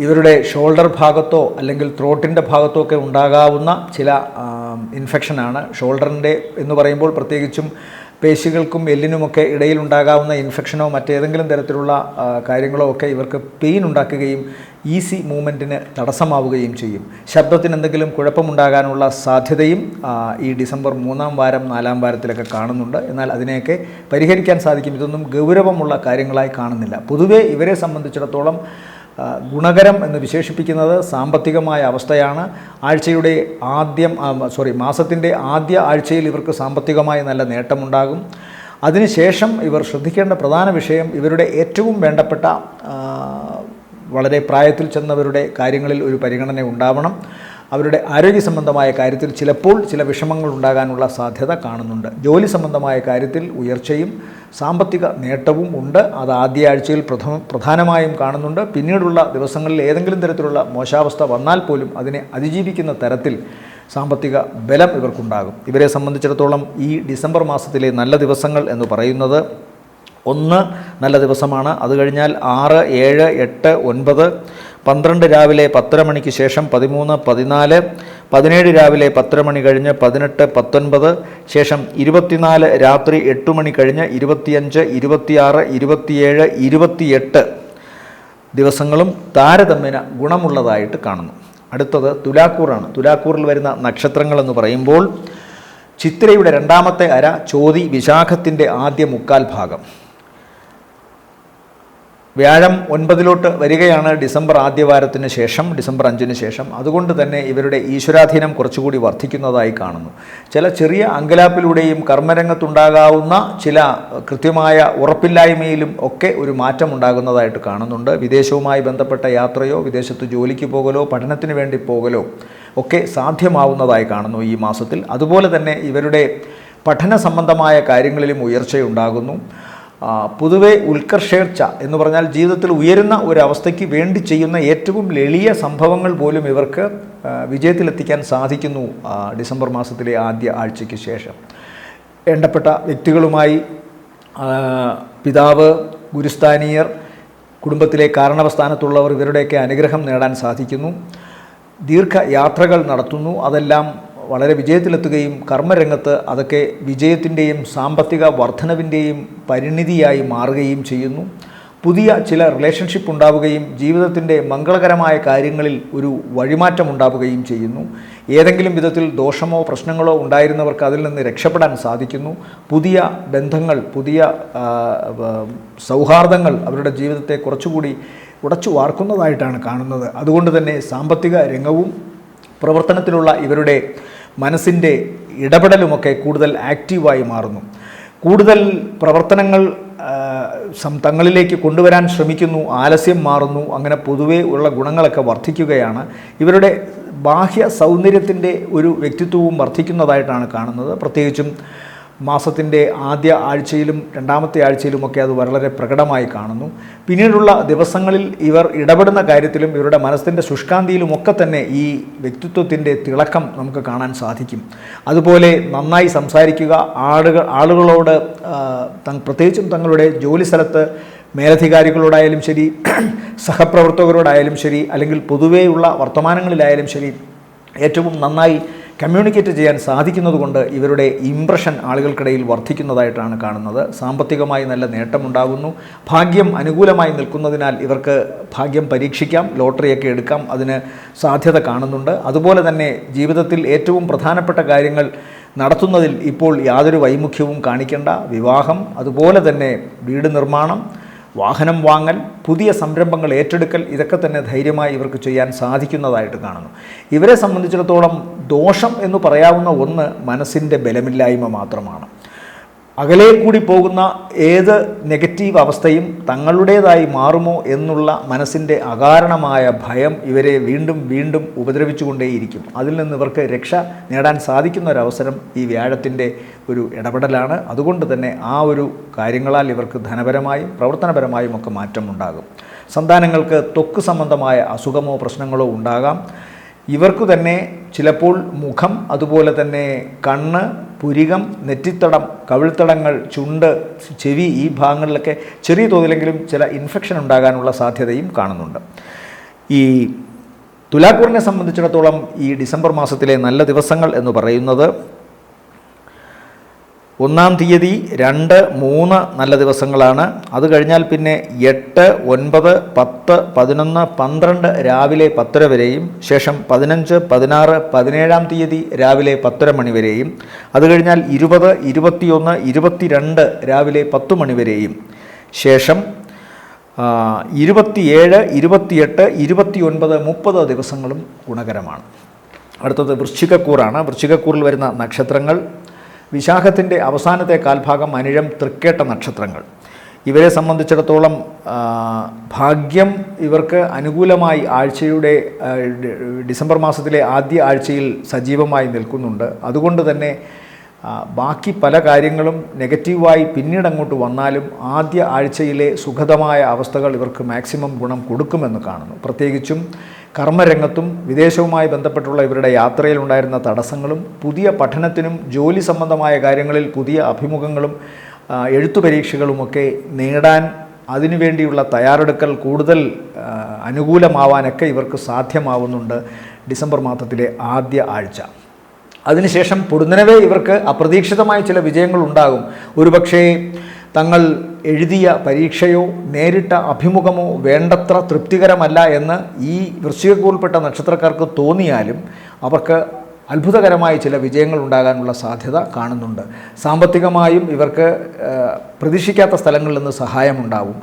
ഇവരുടെ ഷോൾഡർ ഭാഗത്തോ അല്ലെങ്കിൽ ത്രോട്ടിൻ്റെ ഭാഗത്തോ ഒക്കെ ഉണ്ടാകാവുന്ന ചില ഇൻഫെക്ഷനാണ്. ഷോൾഡറിൻ്റെ എന്ന് പറയുമ്പോൾ പ്രത്യേകിച്ചും പേശികൾക്കും എല്ലിനുമൊക്കെ ഇടയിലുണ്ടാകാവുന്ന ഇൻഫെക്ഷനോ മറ്റേതെങ്കിലും തരത്തിലുള്ള കാര്യങ്ങളോ ഒക്കെ ഇവർക്ക് പെയിൻ ഉണ്ടാക്കുകയും ഈസി മൂവ്മെൻറ്റിന് തടസ്സമാവുകയും ചെയ്യും. ശബ്ദത്തിന് എന്തെങ്കിലും കുഴപ്പമുണ്ടാകാനുള്ള സാധ്യതയും ഈ ഡിസംബർ 3-ാം വാരം 4-ാം വാരത്തിലൊക്കെ കാണുന്നുണ്ട്. എന്നാൽ അതിനെയൊക്കെ പരിഹരിക്കാൻ സാധിക്കും. ഇതൊന്നും ഗൗരവമുള്ള കാര്യങ്ങളായി കാണുന്നില്ല. പൊതുവേ ഇവരെ സംബന്ധിച്ചിടത്തോളം ഗുണകരം എന്ന് വിശേഷിപ്പിക്കുന്നത് സാമ്പത്തികമായ അവസ്ഥയാണ്. മാസത്തിൻ്റെ ആദ്യ ആഴ്ചയിൽ ഇവർക്ക് സാമ്പത്തികമായി നല്ല നേട്ടമുണ്ടാകും. അതിനുശേഷം ഇവർ ശ്രദ്ധിക്കേണ്ട പ്രധാന വിഷയം ഇവരുടെ ഏറ്റവും വേണ്ടപ്പെട്ട വളരെ പ്രായത്തിൽ ചെന്നവരുടെ കാര്യങ്ങളിൽ ഒരു പരിഗണന ഉണ്ടാവണം. അവരുടെ ആരോഗ്യ സംബന്ധമായ കാര്യത്തിൽ ചിലപ്പോൾ ചില വിഷമങ്ങൾ ഉണ്ടാകാനുള്ള സാധ്യത കാണുന്നുണ്ട്. ജോലി സംബന്ധമായ കാര്യത്തിൽ ഉയർച്ചയും സാമ്പത്തിക നേട്ടവും ഉണ്ട്. അത് ആദ്യ ആഴ്ചയിൽ പ്രധാനമായും കാണുന്നുണ്ട്. പിന്നീടുള്ള ദിവസങ്ങളിൽ ഏതെങ്കിലും തരത്തിലുള്ള മോശാവസ്ഥ വന്നാൽ പോലും അതിനെ അതിജീവിക്കുന്ന തരത്തിൽ സാമ്പത്തിക ബലം ഇവർക്കുണ്ടാകും. ഇവരെ സംബന്ധിച്ചിടത്തോളം ഈ ഡിസംബർ മാസത്തിലെ നല്ല ദിവസങ്ങൾ എന്ന് പറയുന്നത് 1 നല്ല ദിവസമാണ്. അത് കഴിഞ്ഞാൽ 6, 7, 8, 9, 12 രാവിലെ 10:30 മണിക്ക് ശേഷം 13, 14, 17 രാവിലെ 10:30 മണി കഴിഞ്ഞ് 18, 19, ശേഷം 24 രാത്രി 8 മണി കഴിഞ്ഞ് 25, 26, 27, 28 ദിവസങ്ങളും താരതമ്യേന ഗുണമുള്ളതായിട്ട് കാണുന്നു. അടുത്തത് തുലാക്കൂറാണ്. തുലാക്കൂറിൽ വരുന്ന നക്ഷത്രങ്ങളെന്ന് പറയുമ്പോൾ ചിത്തിരയുടെ 2ാമത്തെ അര, ചോതി, വിശാഖത്തിൻ്റെ ആദ്യ 1/4 ഭാഗം. വ്യാഴം 9-ലോട്ട് വരികയാണ് ഡിസംബർ ആദ്യവാരത്തിന് ശേഷം, ഡിസംബർ 5-ന് ശേഷം. അതുകൊണ്ട് തന്നെ ഇവരുടെ ഈശ്വരാധീനം കുറച്ചുകൂടി വർദ്ധിക്കുന്നതായി കാണുന്നു. ചില ചെറിയ അങ്കലാപ്പിലൂടെയും കർമ്മരംഗത്തുണ്ടാകാവുന്ന ചില കൃത്യമായ ഉറപ്പില്ലായ്മയിലും ഒക്കെ ഒരു മാറ്റം ഉണ്ടാകുന്നതായിട്ട് കാണുന്നുണ്ട്. വിദേശവുമായി ബന്ധപ്പെട്ട യാത്രയോ വിദേശത്ത് ജോലിക്ക് പോകലോ പഠനത്തിന് വേണ്ടി പോകലോ ഒക്കെ സാധ്യമാവുന്നതായി കാണുന്നു ഈ മാസത്തിൽ. അതുപോലെ തന്നെ ഇവരുടെ പഠന സംബന്ധമായ കാര്യങ്ങളിലും ഉയർച്ചയുണ്ടാകുന്നു. പൊതുവെ ഉത്കർഷേർച്ച എന്ന് പറഞ്ഞാൽ ജീവിതത്തിൽ ഉയരുന്ന ഒരവസ്ഥയ്ക്ക് വേണ്ടി ചെയ്യുന്ന ഏറ്റവും എളിയ സംഭവങ്ങൾ പോലും ഇവർക്ക് വിജയത്തിലെത്തിക്കാൻ സാധിക്കുന്നു ഡിസംബർ മാസത്തിലെ ആദ്യ ആഴ്ചയ്ക്ക് ശേഷം. വേണ്ടപ്പെട്ട വ്യക്തികളുമായി പിതാവ്, ഗുരുസ്ഥാനീയർ, കുടുംബത്തിലെ കാരണവസ്ഥാനത്തുള്ളവർ ഇവരുടെയൊക്കെ അനുഗ്രഹം നേടാൻ സാധിക്കുന്നു. ദീർഘയാത്രകൾ നടത്തുന്നു. അതെല്ലാം വളരെ വിജയത്തിലെത്തുകയും കർമ്മരംഗത്ത് അതൊക്കെ വിജയത്തിൻ്റെയും സാമ്പത്തിക വർധനവിൻ്റെയും പരിണിതിയായി മാറുകയും ചെയ്യുന്നു. പുതിയ ചില റിലേഷൻഷിപ്പ് ഉണ്ടാവുകയും ജീവിതത്തിൻ്റെ മംഗളകരമായ കാര്യങ്ങളിൽ ഒരു വഴിമാറ്റം ഉണ്ടാവുകയും ചെയ്യുന്നു. ഏതെങ്കിലും വിധത്തിൽ ദോഷമോ പ്രശ്നങ്ങളോ ഉണ്ടായിരുന്നവർക്ക് അതിൽ നിന്ന് രക്ഷപ്പെടാൻ സാധിക്കുന്നു. പുതിയ ബന്ധങ്ങൾ, പുതിയ സൗഹാർദ്ദങ്ങൾ അവരുടെ ജീവിതത്തെ കുറച്ചുകൂടി ഉടച്ചു വാർക്കുന്നതായിട്ടാണ് കാണുന്നത്. അതുകൊണ്ട് തന്നെ സാമ്പത്തിക രംഗവും പ്രവർത്തനത്തിലുള്ള ഇവരുടെ മനസ്സിൻ്റെ ഇടപെടലുമൊക്കെ കൂടുതൽ ആക്റ്റീവായി മാറുന്നു. കൂടുതൽ പ്രവർത്തനങ്ങൾ തങ്ങളിലേക്ക് കൊണ്ടുവരാൻ ശ്രമിക്കുന്നു, ആലസ്യം മാറുന്നു. അങ്ങനെ പൊതുവേ ഉള്ള ഗുണങ്ങളൊക്കെ വർദ്ധിക്കുകയാണ്. ഇവരുടെ ബാഹ്യ സൗന്ദര്യത്തിൻ്റെ ഒരു വ്യക്തിത്വവും വർദ്ധിക്കുന്നതായിട്ടാണ് കാണുന്നത്. പ്രത്യേകിച്ചും മാസത്തിൻ്റെ ആദ്യ ആഴ്ചയിലും 2ാമത്തെ ആഴ്ചയിലുമൊക്കെ അത് വളരെ പ്രകടമായി കാണുന്നു. പിന്നീടുള്ള ദിവസങ്ങളിൽ ഇവർ ഇടപെടുന്ന കാര്യത്തിലും ഇവരുടെ മനസ്സിൻ്റെ ശുഷ്കാന്തിയിലുമൊക്കെ തന്നെ ഈ വ്യക്തിത്വത്തിൻ്റെ തിളക്കം നമുക്ക് കാണാൻ സാധിക്കും. അതുപോലെ നന്നായി സംസാരിക്കുക, ആളുകളോട് പ്രത്യേകിച്ചും തങ്ങളുടെ ജോലി സ്ഥലത്ത് മേലധികാരികളോടായാലും ശരി, സഹപ്രവർത്തകരോടായാലും ശരി, അല്ലെങ്കിൽ പൊതുവെയുള്ള വർത്തമാനങ്ങളിലായാലും ശരി, ഏറ്റവും നന്നായി കമ്മ്യൂണിക്കേറ്റ് ചെയ്യാൻ സാധിക്കുന്നതുകൊണ്ട് ഇവരുടെ ഇംപ്രഷൻ ആളുകൾക്കിടയിൽ വർദ്ധിക്കുന്നതായിട്ടാണ് കാണുന്നത്. സാമ്പത്തികമായി നല്ല നേട്ടമുണ്ടാകുന്നു. ഭാഗ്യം അനുകൂലമായി നിൽക്കുന്നതിനാൽ ഇവർക്ക് ഭാഗ്യം പരീക്ഷിക്കാം, ലോട്ടറിയൊക്കെ എടുക്കാം, അതിന് സാധ്യത കാണുന്നുണ്ട്. അതുപോലെ തന്നെ ജീവിതത്തിൽ ഏറ്റവും പ്രധാനപ്പെട്ട കാര്യങ്ങൾ നടത്തുന്നതിൽ ഇപ്പോൾ യാതൊരു വൈമുഖ്യവും കാണിക്കേണ്ട. വിവാഹം, അതുപോലെ തന്നെ വീട് നിർമ്മാണം, വാഹനം വാങ്ങൽ, പുതിയ സംരംഭങ്ങൾ ഏറ്റെടുക്കൽ, ഇതൊക്കെ തന്നെ ധൈര്യമായി ഇവർക്ക് ചെയ്യാൻ സാധിക്കുന്നതായിട്ട് കാണുന്നു. ഇവരെ സംബന്ധിച്ചിടത്തോളം ദോഷം എന്ന് പറയാവുന്ന ഒന്ന് മനസ്സിൻ്റെ ബലമില്ലായ്മ മാത്രമാണ്. അകലെ കൂടി പോകുന്ന ഏത് നെഗറ്റീവ് അവസ്ഥയും തങ്ങളുടേതായി മാറുമോ എന്നുള്ള മനസ്സിൻ്റെ അകാരണമായ ഭയം ഇവരെ വീണ്ടും വീണ്ടും ഉപദ്രവിച്ചുകൊണ്ടേയിരിക്കും. അതിൽ നിന്ന് ഇവർക്ക് രക്ഷ നേടാൻ സാധിക്കുന്ന ഒരവസരം ഈ വ്യാഴത്തിൻ്റെ ഒരു ഇടപെടലാണ്. അതുകൊണ്ട് തന്നെ ആ ഒരു കാര്യങ്ങളാൽ ഇവർക്ക് ധനപരമായും പ്രവർത്തനപരമായും ഒക്കെ മാറ്റമുണ്ടാകും. സന്താനങ്ങൾക്ക് ത്വക്ക് സംബന്ധമായ അസുഖമോ പ്രശ്നങ്ങളോ ഉണ്ടാകാം. ഇവർക്ക് തന്നെ ചിലപ്പോൾ മുഖം, അതുപോലെ തന്നെ കണ്ണ്, പുരികം, നെറ്റിത്തടം, കവിൾത്തടങ്ങൾ, ചുണ്ട്, ചെവി, ഈ ഭാഗങ്ങളിലൊക്കെ ചെറിയ തോതിലെങ്കിലും ചില ഇൻഫെക്ഷൻ ഉണ്ടാകാനുള്ള സാധ്യതയും കാണുന്നുണ്ട്. ഈ തുലാക്കൂറിനെ സംബന്ധിച്ചിടത്തോളം ഈ ഡിസംബർ മാസത്തിലെ നല്ല ദിവസങ്ങൾ എന്ന് പറയുന്നത് 1-ാം തീയതി, 2, 3 നല്ല ദിവസങ്ങളാണ്. അത് കഴിഞ്ഞാൽ പിന്നെ 8, 9, 10, 11, 12 രാവിലെ 10 വരെയും, ശേഷം 15, 16, 17-ാം തീയതി രാവിലെ 10 മണി വരെയും, അത് കഴിഞ്ഞാൽ 20, 21, 22 രാവിലെ 10 മണി വരെയും, ശേഷം 27, 28, 29, 30 ദിവസങ്ങളും ഗുണകരമാണ്. അടുത്തത് വൃശ്ചികക്കൂറാണ്. വൃശ്ചികക്കൂറിൽ വരുന്ന നക്ഷത്രങ്ങൾ വിശാഖത്തിൻ്റെ അവസാനത്തെ കാൽഭാഗം, അനിഴം, തൃക്കേട്ട നക്ഷത്രങ്ങൾ. ഇവരെ സംബന്ധിച്ചിടത്തോളം ഭാഗ്യം ഇവർക്ക് അനുകൂലമായി ആഴ്ചയുടെ ഡിസംബർ മാസത്തിലെ ആദ്യ ആഴ്ചയിൽ സജീവമായി നിൽക്കുന്നുണ്ട്. അതുകൊണ്ട് തന്നെ ബാക്കി പല കാര്യങ്ങളും നെഗറ്റീവായി പിന്നീട് അങ്ങോട്ട് വന്നാലും ആദ്യ ആഴ്ചയിലെ സുഖദമായ അവസ്ഥകൾ ഇവർക്ക് മാക്സിമം ഗുണം കൊടുക്കുമെന്ന് കാണുന്നു. പ്രത്യേകിച്ചും കർമ്മരംഗത്തും വിദേശവുമായി ബന്ധപ്പെട്ടുള്ള ഇവരുടെ യാത്രയിലുണ്ടായിരുന്ന തടസ്സങ്ങളും, പുതിയ പഠനത്തിനും ജോലി സംബന്ധമായ കാര്യങ്ങളിൽ പുതിയ അഭിമുഖങ്ങളും എഴുത്തു പരീക്ഷകളുമൊക്കെ നേടാൻ അതിനുവേണ്ടിയുള്ള തയ്യാറെടുക്കൽ കൂടുതൽ അനുകൂലമാവാനൊക്കെ ഇവർക്ക് സാധ്യമാവുന്നുണ്ട് ഡിസംബർ മാസത്തിലെ ആദ്യ ആഴ്ച. അതിനുശേഷം പൊടുന്നനവേ ഇവർക്ക് അപ്രതീക്ഷിതമായ ചില വിജയങ്ങൾ ഉണ്ടാകും. ഒരുപക്ഷേ തങ്ങൾ എഴുതിയ പരീക്ഷയോ നേരിട്ട അഭിമുഖമോ വേണ്ടത്ര തൃപ്തികരമല്ല എന്ന് ഈ വൃശ്ചികക്കൂറിൽപ്പെട്ട നക്ഷത്രക്കാർക്ക് തോന്നിയാലും അവർക്ക് അത്ഭുതകരമായ ചില വിജയങ്ങൾ ഉണ്ടാകാനുള്ള സാധ്യത കാണുന്നുണ്ട്. സാമ്പത്തികമായും ഇവർക്ക് പ്രതീക്ഷിക്കാത്ത സ്ഥലങ്ങളിൽ നിന്ന് സഹായമുണ്ടാവും.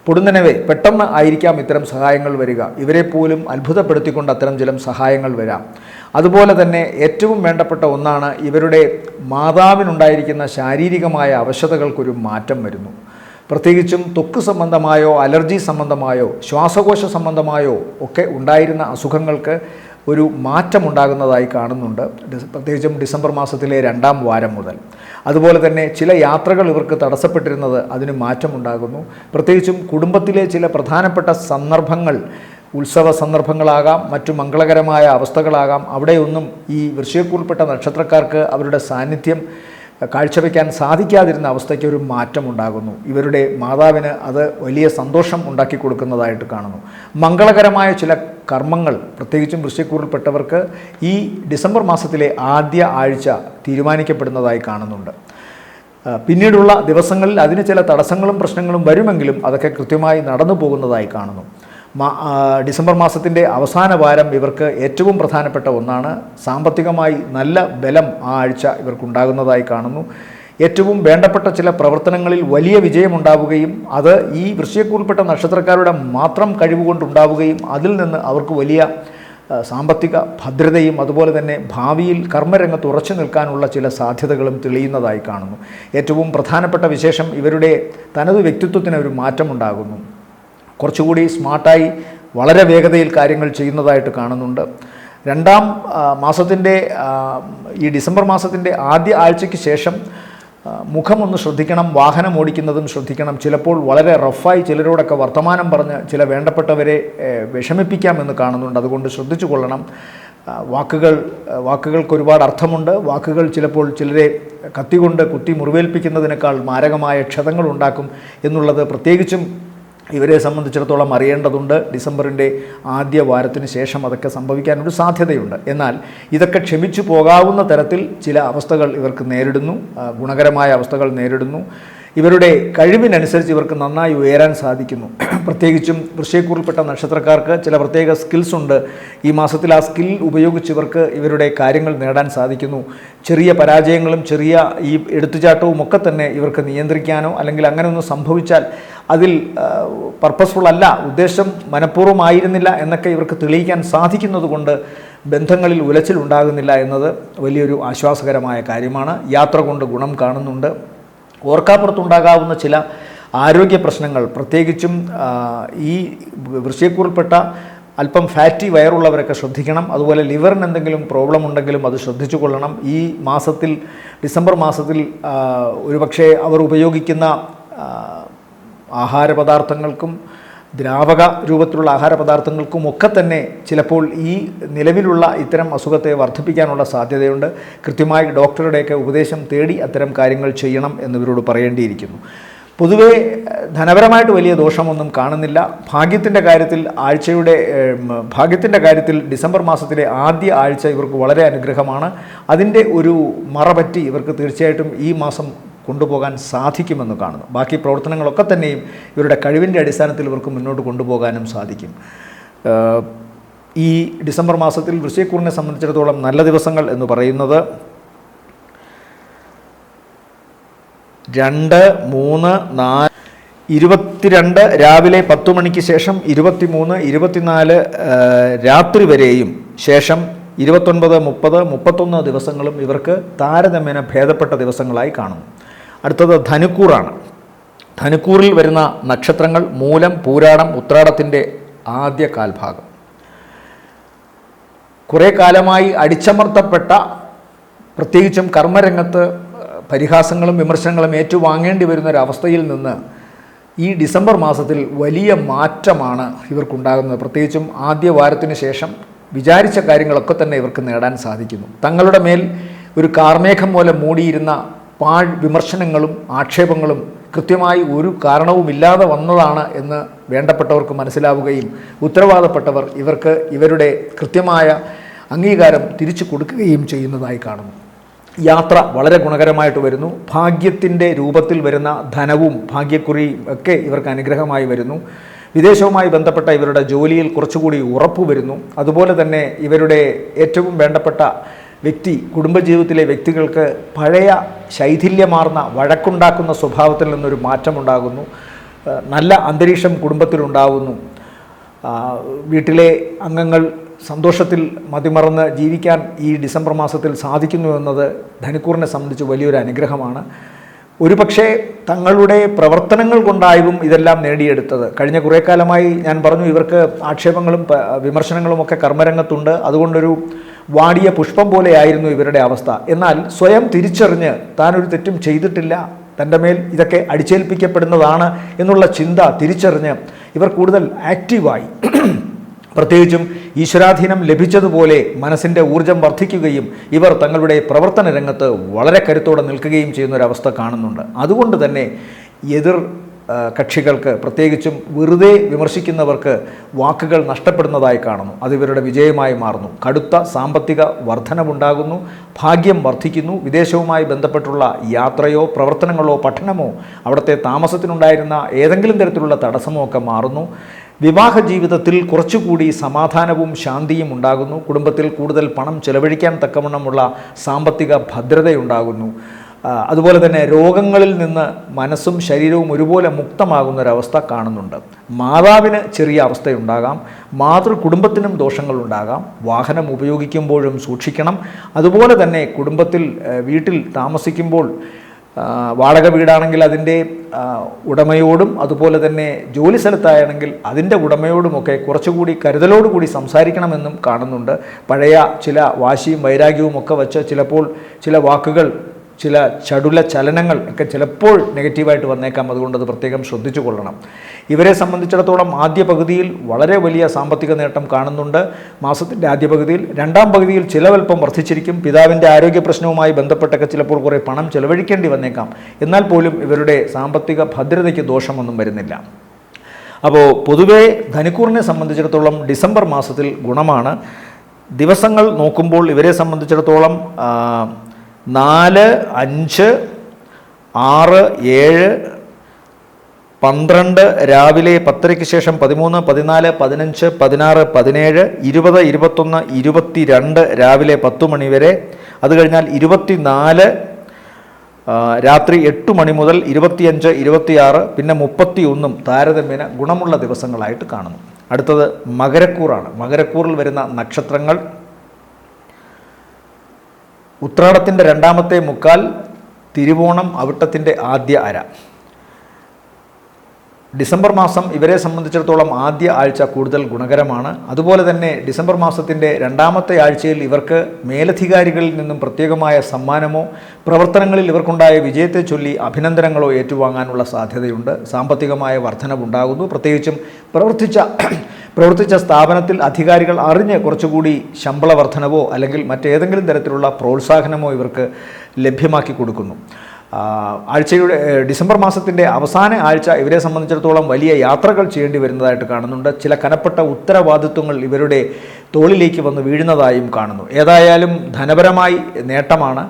പൊടുന്നനവേ പെട്ടെന്ന് ആയിരിക്കാം ഇത്തരം സഹായങ്ങൾ വരിക. ഇവരെപ്പോലും അത്ഭുതപ്പെടുത്തിക്കൊണ്ട് അത്തരം ചില സഹായങ്ങൾ വരാം. അതുപോലെ തന്നെ ഏറ്റവും വേണ്ടപ്പെട്ട ഒന്നാണ് ഇവരുടെ മാതാവിനുണ്ടായിരിക്കുന്ന ശാരീരികമായ അവശതകൾക്കൊരു മാറ്റം വരുന്നു. പ്രത്യേകിച്ചും ത്വക്ക് സംബന്ധമായോ അലർജി സംബന്ധമായോ ശ്വാസകോശ സംബന്ധമായോ ഒക്കെ ഉണ്ടായിരുന്ന അസുഖങ്ങൾക്ക് ഒരു മാറ്റമുണ്ടാകുന്നതായി കാണുന്നുണ്ട്, പ്രത്യേകിച്ചും ഡിസംബർ മാസത്തിലെ 2-ാം വാരം മുതൽ. അതുപോലെ തന്നെ ചില യാത്രകൾ ഇവർക്ക് തടസ്സപ്പെട്ടിരുന്നത് അതിന് മാറ്റമുണ്ടാകുന്നു. പ്രത്യേകിച്ചും കുടുംബത്തിലെ ചില പ്രധാനപ്പെട്ട സന്ദർഭങ്ങൾ, ഉത്സവ സന്ദർഭങ്ങളാകാം, മറ്റു മംഗളകരമായ അവസ്ഥകളാകാം, അവിടെയൊന്നും ഈ വൃശ്ചികക്കൂറിൽപ്പെട്ട നക്ഷത്രക്കാർക്ക് അവരുടെ സാന്നിധ്യം കാഴ്ചവെക്കാൻ സാധിക്കാതിരുന്ന അവസ്ഥയ്ക്ക് ഒരു മാറ്റമുണ്ടാകുന്നു. ഇവരുടെ മാതാവിന് അത് വലിയ സന്തോഷം ഉണ്ടാക്കി കൊടുക്കുന്നതായിട്ട് കാണുന്നു. മംഗളകരമായ ചില കർമ്മങ്ങൾ പ്രത്യേകിച്ചും വൃശ്ചികക്കൂറിൽപ്പെട്ടവർക്ക് ഈ ഡിസംബർ മാസത്തിലെ ആദ്യ ആഴ്ച തീരുമാനിക്കപ്പെടുന്നതായി കാണുന്നുണ്ട്. പിന്നീടുള്ള ദിവസങ്ങളിൽ അതിന് ചില തടസ്സങ്ങളും പ്രശ്നങ്ങളും വരുമെങ്കിലും അതൊക്കെ കൃത്യമായി നടന്നു പോകുന്നതായി കാണുന്നു. ഡിസംബർ മാസത്തിൻ്റെ അവസാന വാരം ഇവർക്ക് ഏറ്റവും പ്രധാനപ്പെട്ട ഒന്നാണ്. സാമ്പത്തികമായി നല്ല ബലം ആ ആഴ്ച ഇവർക്കുണ്ടാകുന്നതായി കാണുന്നു. ഏറ്റവും വേണ്ടപ്പെട്ട ചില പ്രവർത്തനങ്ങളിൽ വലിയ വിജയമുണ്ടാവുകയും അത് ഈ വൃശ്ചികക്കൂറിൽപ്പെട്ട നക്ഷത്രക്കാരുടെ മാത്രം കഴിവുകൊണ്ടുണ്ടാവുകയും അതിൽ നിന്ന് അവർക്ക് വലിയ സാമ്പത്തിക ഭദ്രതയും അതുപോലെ തന്നെ ഭാവിയിൽ കർമ്മരംഗത്ത് ഉറച്ചു നിൽക്കാനുള്ള ചില സാധ്യതകളും തെളിയുന്നതായി കാണുന്നു. ഏറ്റവും പ്രധാനപ്പെട്ട വിശേഷം ഇവരുടെ തനതു വ്യക്തിത്വത്തിന് ഒരു മാറ്റമുണ്ടാകുന്നു. കുറച്ചുകൂടി സ്മാർട്ടായി വളരെ വേഗതയിൽ കാര്യങ്ങൾ ചെയ്യുന്നതായിട്ട് കാണുന്നുണ്ട്. 2-ാം മാസത്തിൻ്റെ ഈ ഡിസംബർ മാസത്തിൻ്റെ ആദ്യ ആഴ്ചയ്ക്ക് ശേഷം മുഖമൊന്ന് ശ്രദ്ധിക്കണം, വാഹനം ഓടിക്കുന്നതും ശ്രദ്ധിക്കണം. ചിലപ്പോൾ വളരെ റഫായി ചിലരോടൊക്കെ വർത്തമാനം പറഞ്ഞ് ചില വേണ്ടപ്പെട്ടവരെ വിഷമിപ്പിക്കാമെന്ന് കാണുന്നുണ്ട്. അതുകൊണ്ട് ശ്രദ്ധിച്ചു കൊള്ളണം. വാക്കുകൾക്ക് ഒരുപാട് അർത്ഥമുണ്ട്. വാക്കുകൾ ചിലപ്പോൾ ചിലരെ കത്തികൊണ്ട് കുത്തി മുറിവേൽപ്പിക്കുന്നതിനേക്കാൾ മാരകമായ ക്ഷതങ്ങൾ ഉണ്ടാക്കും എന്നുള്ളത് പ്രത്യേകിച്ചും ഇവരെ സംബന്ധിച്ചിടത്തോളം അറിയേണ്ടതുണ്ട്. ഡിസംബറിൻ്റെ ആദ്യ വാരത്തിന് ശേഷം അതൊക്കെ സംഭവിക്കാനൊരു സാധ്യതയുണ്ട്. എന്നാൽ ഇതൊക്കെ ക്ഷമിച്ചു പോകാവുന്ന തരത്തിൽ ചില അവസ്ഥകൾ ഇവർക്ക് നേരിടുന്നു, ഗുണകരമായ അവസ്ഥകൾ നേരിടുന്നു. ഇവരുടെ കഴിവിനനുസരിച്ച് ഇവർക്ക് നന്നായി ഉയരാൻ സാധിക്കുന്നു. പ്രത്യേകിച്ചും വൃശ്ചികക്കൂറിൽപ്പെട്ട നക്ഷത്രക്കാർക്ക് ചില പ്രത്യേക സ്കിൽസ് ഉണ്ട്. ഈ മാസത്തിൽ ആ സ്കിൽ ഉപയോഗിച്ച് ഇവരുടെ കാര്യങ്ങൾ നേടാൻ സാധിക്കുന്നു. ചെറിയ പരാജയങ്ങളും ചെറിയ ഈ എടുത്തുചാട്ടവും ഒക്കെ തന്നെ ഇവർക്ക് നിയന്ത്രിക്കാനോ അല്ലെങ്കിൽ അങ്ങനെ ഒന്ന് സംഭവിച്ചാൽ അതിൽ പർപ്പസ്ഫുൾ അല്ല, ഉദ്ദേശം മനഃപൂർവ്വമായിരുന്നില്ല എന്നൊക്കെ ഇവർക്ക് തെളിയിക്കാൻ സാധിക്കുന്നത് കൊണ്ട് ബന്ധങ്ങളിൽ ഉലച്ചിലുണ്ടാകുന്നില്ല എന്നത് വലിയൊരു ആശ്വാസകരമായ കാര്യമാണ്. യാത്ര കൊണ്ട് ഗുണം കാണുന്നുണ്ട്. ഓർക്കാപ്പുറത്തുണ്ടാകാവുന്ന ചില ആരോഗ്യ പ്രശ്നങ്ങൾ, പ്രത്യേകിച്ചും ഈ വൃശ്ചികക്കൂറിൽപ്പെട്ട അല്പം ഫാറ്റി വയറുള്ളവരൊക്കെ ശ്രദ്ധിക്കണം. അതുപോലെ ലിവറിന് എന്തെങ്കിലും പ്രോബ്ലം ഉണ്ടെങ്കിലും അത് ശ്രദ്ധിച്ചു കൊള്ളണം. ഈ മാസത്തിൽ, ഡിസംബർ മാസത്തിൽ ഒരുപക്ഷെ അവർ ഉപയോഗിക്കുന്ന ആഹാരപദാർത്ഥങ്ങൾക്കും ദ്രാവക രൂപത്തിലുള്ള ആഹാരപദാർത്ഥങ്ങൾക്കും ഒക്കെ തന്നെ ചിലപ്പോൾ ഈ നിലവിലുള്ള ഇത്തരം അസുഖത്തെ വർദ്ധിപ്പിക്കാനുള്ള സാധ്യതയുണ്ട്. കൃത്യമായി ഡോക്ടറുടെയൊക്കെ ഉപദേശം തേടി അത്തരം കാര്യങ്ങൾ ചെയ്യണം എന്നിവരോട് പറയേണ്ടിയിരിക്കുന്നു. പൊതുവേ ധനപരമായിട്ട് വലിയ ദോഷമൊന്നും കാണുന്നില്ല. ഭാഗ്യത്തിൻ്റെ കാര്യത്തിൽ ഡിസംബർ മാസത്തിലെ ആദ്യ ആഴ്ച ഇവർക്ക് വളരെ അനുഗ്രഹമാണ്. അതിൻ്റെ ഒരു മറപറ്റി ഇവർക്ക് തീർച്ചയായിട്ടും ഈ മാസം കൊണ്ടുപോകാൻ സാധിക്കുമെന്ന് കാണുന്നു. ബാക്കി പ്രവർത്തനങ്ങളൊക്കെ തന്നെയും ഇവരുടെ കഴിവിൻ്റെ അടിസ്ഥാനത്തിൽ ഇവർക്ക് മുന്നോട്ട് കൊണ്ടുപോകാനും സാധിക്കും. ഈ ഡിസംബർ മാസത്തിൽ വൃശ്ചികക്കൂറിനെ സംബന്ധിച്ചിടത്തോളം നല്ല ദിവസങ്ങൾ എന്ന് പറയുന്നത് 2, 3, 4, 22 രാവിലെ 10 മണിക്ക് ശേഷം 23, 24 രാത്രി വരെയും ശേഷം 29, 30, 31 ദിവസങ്ങളും ഇവർക്ക് താരതമ്യേന ഭേദപ്പെട്ട ദിവസങ്ങളായി കാണുന്നു. അടുത്തത് ധനുക്കൂറാണ്. ധനുക്കൂറിൽ വരുന്ന നക്ഷത്രങ്ങൾ മൂലം, പൂരാടം, ഉത്രാടത്തിൻ്റെ ആദ്യ കാൽഭാഗം. കുറേ കാലമായി അടിച്ചമർത്തപ്പെട്ട, പ്രത്യേകിച്ചും കർമ്മരംഗത്ത് പരിഹാസങ്ങളും വിമർശനങ്ങളും ഏറ്റുവാങ്ങേണ്ടി വരുന്നൊരവസ്ഥയിൽ നിന്ന് ഈ ഡിസംബർ മാസത്തിൽ വലിയ മാറ്റമാണ് ഇവർക്കുണ്ടാകുന്നത്. പ്രത്യേകിച്ചും ആദ്യ വാരത്തിന് ശേഷം വിചാരിച്ച കാര്യങ്ങളൊക്കെ തന്നെ ഇവർക്ക് നേടാൻ സാധിക്കുന്നു. തങ്ങളുടെ മേൽ ഒരു കാർമേഘം പോലെ മൂടിയിരുന്ന വിമർശനങ്ങളും ആക്ഷേപങ്ങളും കൃത്യമായി ഒരു കാരണവുമില്ലാതെ വന്നതാണ് എന്ന് വേണ്ടപ്പെട്ടവർക്ക് മനസ്സിലാവുകയും ഉത്തരവാദപ്പെട്ടവർ ഇവർക്ക് ഇവരുടെ കൃത്യമായ അംഗീകാരം തിരിച്ചു കൊടുക്കുകയും ചെയ്യുന്നതായി കാണുന്നു. യാത്ര വളരെ ഗുണകരമായിട്ട് വരുന്നു. ഭാഗ്യത്തിൻ്റെ രൂപത്തിൽ വരുന്ന ധനവും ഭാഗ്യക്കുറിയും ഒക്കെ ഇവർക്ക് അനുഗ്രഹമായി വരുന്നു. വിദേശവുമായി ബന്ധപ്പെട്ട ഇവരുടെ ജോലിയിൽ കുറച്ചുകൂടി ഉറപ്പ് വരുന്നു. അതുപോലെ തന്നെ ഇവരുടെ ഏറ്റവും വേണ്ടപ്പെട്ട വ്യക്തി, കുടുംബജീവിതത്തിലെ വ്യക്തികൾക്ക് പഴയ ശൈഥില്യമാർന്ന വഴക്കുണ്ടാക്കുന്ന സ്വഭാവത്തിൽ നിന്നൊരു മാറ്റമുണ്ടാകുന്നു. നല്ല അന്തരീക്ഷം കുടുംബത്തിലുണ്ടാകുന്നു. വീട്ടിലെ അംഗങ്ങൾ സന്തോഷത്തിൽ മതിമറന്ന് ജീവിക്കാൻ ഈ ഡിസംബർ മാസത്തിൽ സാധിക്കുന്നു എന്നത് ധനുക്കൂറിനെ സംബന്ധിച്ച് വലിയൊരു അനുഗ്രഹമാണ്. ഒരുപക്ഷെ തങ്ങളുടെ പ്രവർത്തനങ്ങൾ കൊണ്ടായും ഇതെല്ലാം നേടിയെടുത്തത്. കഴിഞ്ഞ കുറേ കാലമായി ഞാൻ പറഞ്ഞു, ഇവർക്ക് ആക്ഷേപങ്ങളും വിമർശനങ്ങളുമൊക്കെ കർമ്മരംഗത്തുണ്ട്. അതുകൊണ്ടൊരു വാടിയ പുഷ്പം പോലെയായിരുന്നു ഇവരുടെ അവസ്ഥ. എന്നാൽ സ്വയം തിരിച്ചറിഞ്ഞ് താനൊരു തെറ്റും ചെയ്തിട്ടില്ല, തൻ്റെ മേൽ ഇതൊക്കെ അടിച്ചേൽപ്പിക്കപ്പെടുന്നതാണ് എന്നുള്ള ചിന്ത തിരിച്ചറിഞ്ഞ് ഇവർ കൂടുതൽ ആക്റ്റീവായി, പ്രത്യേകിച്ചും ഈശ്വരാധീനം ലഭിച്ചതുപോലെ മനസ്സിൻ്റെ ഊർജം വർദ്ധിക്കുകയും ഇവർ തങ്ങളുടെ പ്രവർത്തന രംഗത്ത് വളരെ കരുത്തോടെ നിൽക്കുകയും ചെയ്യുന്നൊരവസ്ഥ കാണുന്നുണ്ട്. അതുകൊണ്ട് തന്നെ എതിർ കക്ഷികൾക്ക്, പ്രത്യേകിച്ചും വെറുതെ വിമർശിക്കുന്നവർക്ക് വാക്കുകൾ നഷ്ടപ്പെടുന്നതായി കാണുന്നു. അത് ഇവരുടെ വിജയമായി മാറുന്നു. കടുത്ത സാമ്പത്തിക വർധനവുണ്ടാകുന്നു. ഭാഗ്യം വർദ്ധിക്കുന്നു. വിദേശവുമായി ബന്ധപ്പെട്ടുള്ള യാത്രയോ പ്രവർത്തനങ്ങളോ പഠനമോ അവിടുത്തെ താമസത്തിനുണ്ടായിരുന്ന ഏതെങ്കിലും തരത്തിലുള്ള തടസ്സമോ ഒക്കെ മാറുന്നു. വിവാഹ ജീവിതത്തിൽ കുറച്ചുകൂടി സമാധാനവും ശാന്തിയും ഉണ്ടാകുന്നു. കുടുംബത്തിൽ കൂടുതൽ പണം ചെലവഴിക്കാൻ തക്കവണ്ണമുള്ള സാമ്പത്തിക ഭദ്രതയുണ്ടാകുന്നു. അതുപോലെ തന്നെ രോഗങ്ങളിൽ നിന്ന് മനസ്സും ശരീരവും ഒരുപോലെ മുക്തമാകുന്നൊരവസ്ഥ കാണുന്നുണ്ട്. മാതാവിന് ചെറിയ അവസ്ഥയുണ്ടാകാം. മാതൃകുടുംബത്തിനും ദോഷങ്ങളുണ്ടാകാം. വാഹനം ഉപയോഗിക്കുമ്പോഴും സൂക്ഷിക്കണം. അതുപോലെ തന്നെ വീട്ടിൽ താമസിക്കുമ്പോൾ വാടക വീടാണെങ്കിൽ അതിൻ്റെ ഉടമയോടും അതുപോലെ തന്നെ ജോലി സ്ഥലത്താണെങ്കിൽ അതിൻ്റെ ഉടമയോടുമൊക്കെ കുറച്ചുകൂടി കരുതലോടുകൂടി സംസാരിക്കണമെന്നും കാണുന്നുണ്ട്. പഴയ ചില വാശിയും വൈരാഗ്യവും ഒക്കെ വച്ച് ചിലപ്പോൾ ചില വാക്കുകൾ, ചില ചടുല ചലനങ്ങൾ ഒക്കെ ചിലപ്പോൾ നെഗറ്റീവായിട്ട് വന്നേക്കാം. അതുകൊണ്ട് അത് പ്രത്യേകം ശ്രദ്ധിച്ചു കൊള്ളണം. ഇവരെ സംബന്ധിച്ചിടത്തോളം ആദ്യ പകുതിയിൽ വളരെ വലിയ സാമ്പത്തിക നേട്ടം കാണുന്നുണ്ട്. മാസത്തിൻ്റെ ആദ്യ പകുതിയിൽ. രണ്ടാം പകുതിയിൽ ചിലവൽപ്പം വർദ്ധിച്ചിരിക്കും. പിതാവിൻ്റെ ആരോഗ്യ പ്രശ്നവുമായി ബന്ധപ്പെട്ടൊക്കെ ചിലപ്പോൾ കുറേ പണം ചെലവഴിക്കേണ്ടി വന്നേക്കാം. എന്നാൽ പോലും ഇവരുടെ സാമ്പത്തിക ഭദ്രതയ്ക്ക് ദോഷമൊന്നും വരുന്നില്ല. അപ്പോൾ പൊതുവേ ധനുക്കൂറിനെ സംബന്ധിച്ചിടത്തോളം ഡിസംബർ മാസത്തിൽ ഗുണമാണ്. ദിവസങ്ങൾ നോക്കുമ്പോൾ ഇവരെ സംബന്ധിച്ചിടത്തോളം 4, 5, 6, 7, 12 രാവിലെ 10:00 ശേഷം 13, 14, 15, 16, 17, 20, 21, 22 രാവിലെ 10 മണി വരെ. അത് കഴിഞ്ഞാൽ 24 രാത്രി 8 മണി മുതൽ 25, 26 പിന്നെ 31 താരതമ്യേന ഗുണമുള്ള ദിവസങ്ങളായിട്ട് കാണുന്നു. അടുത്തത് മകരക്കൂറാണ്. മകരക്കൂറിൽ വരുന്ന നക്ഷത്രങ്ങൾ ഉത്രാടത്തിൻ്റെ രണ്ടാമത്തെ മുക്കാൽ, തിരുവോണം, അവിട്ടത്തിൻ്റെ ആദ്യ അര. ഡിസംബർ മാസം ഇവരെ സംബന്ധിച്ചിടത്തോളം ആദ്യ ആഴ്ച കൂടുതൽ ഗുണകരമാണ്. അതുപോലെ തന്നെ ഡിസംബർ മാസത്തിൻ്റെ രണ്ടാമത്തെ ആഴ്ചയിൽ ഇവർക്ക് മേലധികാരികളിൽ നിന്നും പ്രത്യേകമായ സമ്മാനമോ പ്രവർത്തനങ്ങളിൽ ഇവർക്കുണ്ടായ വിജയത്തെ ചൊല്ലി അഭിനന്ദനങ്ങളോ ഏറ്റുവാങ്ങാനുള്ള സാധ്യതയുണ്ട്. സാമ്പത്തികമായ വർധനവുണ്ടാകുന്നു. പ്രത്യേകിച്ചും പ്രവർത്തിച്ച സ്ഥാപനത്തിൽ അധികാരികൾ അറിഞ്ഞ് കുറച്ചുകൂടി ശമ്പള വർധനവോ അല്ലെങ്കിൽ മറ്റേതെങ്കിലും തരത്തിലുള്ള പ്രോത്സാഹനമോ ഇവർക്ക് ലഭ്യമാക്കി കൊടുക്കുന്നു. ഡിസംബർ മാസത്തിൻ്റെ അവസാന ആഴ്ച ഇവരെ സംബന്ധിച്ചിടത്തോളം വലിയ യാത്രകൾ ചെയ്യേണ്ടി വരുന്നതായിട്ട് കാണുന്നുണ്ട്. ചില കനപ്പെട്ട ഉത്തരവാദിത്വങ്ങൾ ഇവരുടെ തോളിലേക്ക് വന്ന് വീഴുന്നതായും കാണുന്നു. ഏതായാലും ധനപരമായി നേട്ടമാണ്,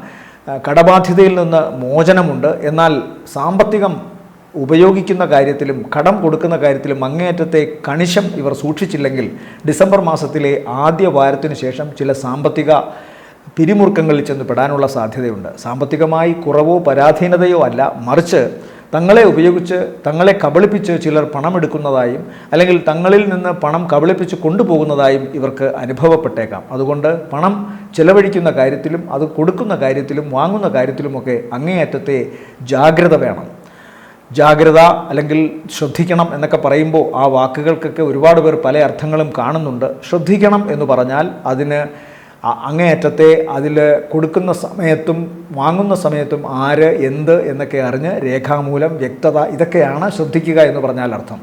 കടബാധ്യതയിൽ നിന്ന് മോചനമുണ്ട്. എന്നാൽ സാമ്പത്തികം ഉപയോഗിക്കുന്ന കാര്യത്തിലും കടം കൊടുക്കുന്ന കാര്യത്തിലും അങ്ങേയറ്റത്തെ കണിശം ഇവർ സൂക്ഷിച്ചില്ലെങ്കിൽ ഡിസംബർ മാസത്തിലെ ആദ്യ വാരത്തിന് ശേഷം ചില സാമ്പത്തിക പിരിമുറുക്കങ്ങളിൽ ചെന്ന് പെടാനുള്ള സാധ്യതയുണ്ട്. സാമ്പത്തികമായി കുറവോ പരാധീനതയോ അല്ല, മറിച്ച് തങ്ങളെ ഉപയോഗിച്ച് തങ്ങളെ കബളിപ്പിച്ച് ചിലർ പണമെടുക്കുന്നതായും അല്ലെങ്കിൽ തങ്ങളിൽ നിന്ന് പണം കബളിപ്പിച്ച് കൊണ്ടുപോകുന്നതായും ഇവർക്ക് അനുഭവപ്പെട്ടേക്കാം. അതുകൊണ്ട് പണം ചെലവഴിക്കുന്ന കാര്യത്തിലും അത് കൊടുക്കുന്ന കാര്യത്തിലും വാങ്ങുന്ന കാര്യത്തിലുമൊക്കെ അങ്ങേയറ്റത്തെ ജാഗ്രത വേണം. ജാഗ്രത അല്ലെങ്കിൽ ശ്രദ്ധിക്കണം എന്നൊക്കെ പറയുമ്പോൾ ആ വാക്കുകൾക്കൊക്കെ ഒരുപാട് പേർ പല അർത്ഥങ്ങളും കാണുന്നുണ്ട്. ശ്രദ്ധിക്കണം എന്ന് പറഞ്ഞാൽ അതിന് അങ്ങേയറ്റത്തെ അതിൽ കൊടുക്കുന്ന സമയത്തും വാങ്ങുന്ന സമയത്തും ആര് എന്ത് എന്നൊക്കെ അറിഞ്ഞ് രേഖാമൂലം വ്യക്തത, ഇതൊക്കെയാണ് ശ്രദ്ധിക്കുക എന്ന് പറഞ്ഞാൽ അർത്ഥം.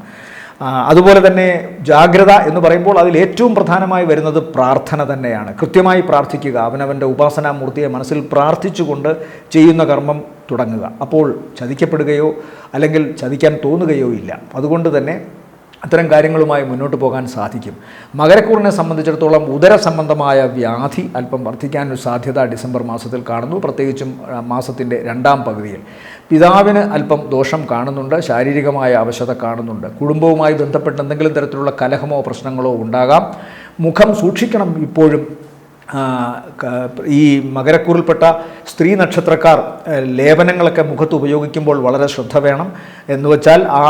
അതുപോലെ തന്നെ ജാഗ്രത എന്ന് പറയുമ്പോൾ അതിൽ ഏറ്റവും പ്രധാനമായി വരുന്നത് പ്രാർത്ഥന തന്നെയാണ്. കൃത്യമായി പ്രാർത്ഥിക്കുക, അവനവൻ്റെ ഉപാസനാമൂർത്തിയെ മനസ്സിൽ പ്രാർത്ഥിച്ചുകൊണ്ട് ചെയ്യുന്ന കർമ്മം തുടങ്ങുക. അപ്പോൾ ചതിക്കപ്പെടുകയോ അല്ലെങ്കിൽ ചതിക്കാൻ തോന്നുകയോ ഇല്ല. അതുകൊണ്ട് തന്നെ അത്തരം കാര്യങ്ങളുമായി മുന്നോട്ട് പോകാൻ സാധിക്കും. മകരക്കൂറിനെ സംബന്ധിച്ചിടത്തോളം ഉദര സംബന്ധമായ വ്യാധി അല്പം വർദ്ധിക്കാനൊരു സാധ്യത ഡിസംബർ മാസത്തിൽ കാണുന്നു. പ്രത്യേകിച്ചും മാസത്തിൻ്റെ രണ്ടാം പകുതിയിൽ പിതാവിന് അല്പം ദോഷം കാണുന്നുണ്ട്, ശാരീരികമായ അവശത കാണുന്നുണ്ട്. കുടുംബവുമായി ബന്ധപ്പെട്ട് എന്തെങ്കിലും തരത്തിലുള്ള കലഹമോ പ്രശ്നങ്ങളോ ഉണ്ടാകാം. മുഖം സൂക്ഷിക്കണം ഇപ്പോഴും. ഈ മകരക്കൂറിൽപ്പെട്ട സ്ത്രീ നക്ഷത്രക്കാർ ലേപനങ്ങളൊക്കെ മുഖത്ത് ഉപയോഗിക്കുമ്പോൾ വളരെ ശ്രദ്ധ വേണം. എന്നുവെച്ചാൽ ആ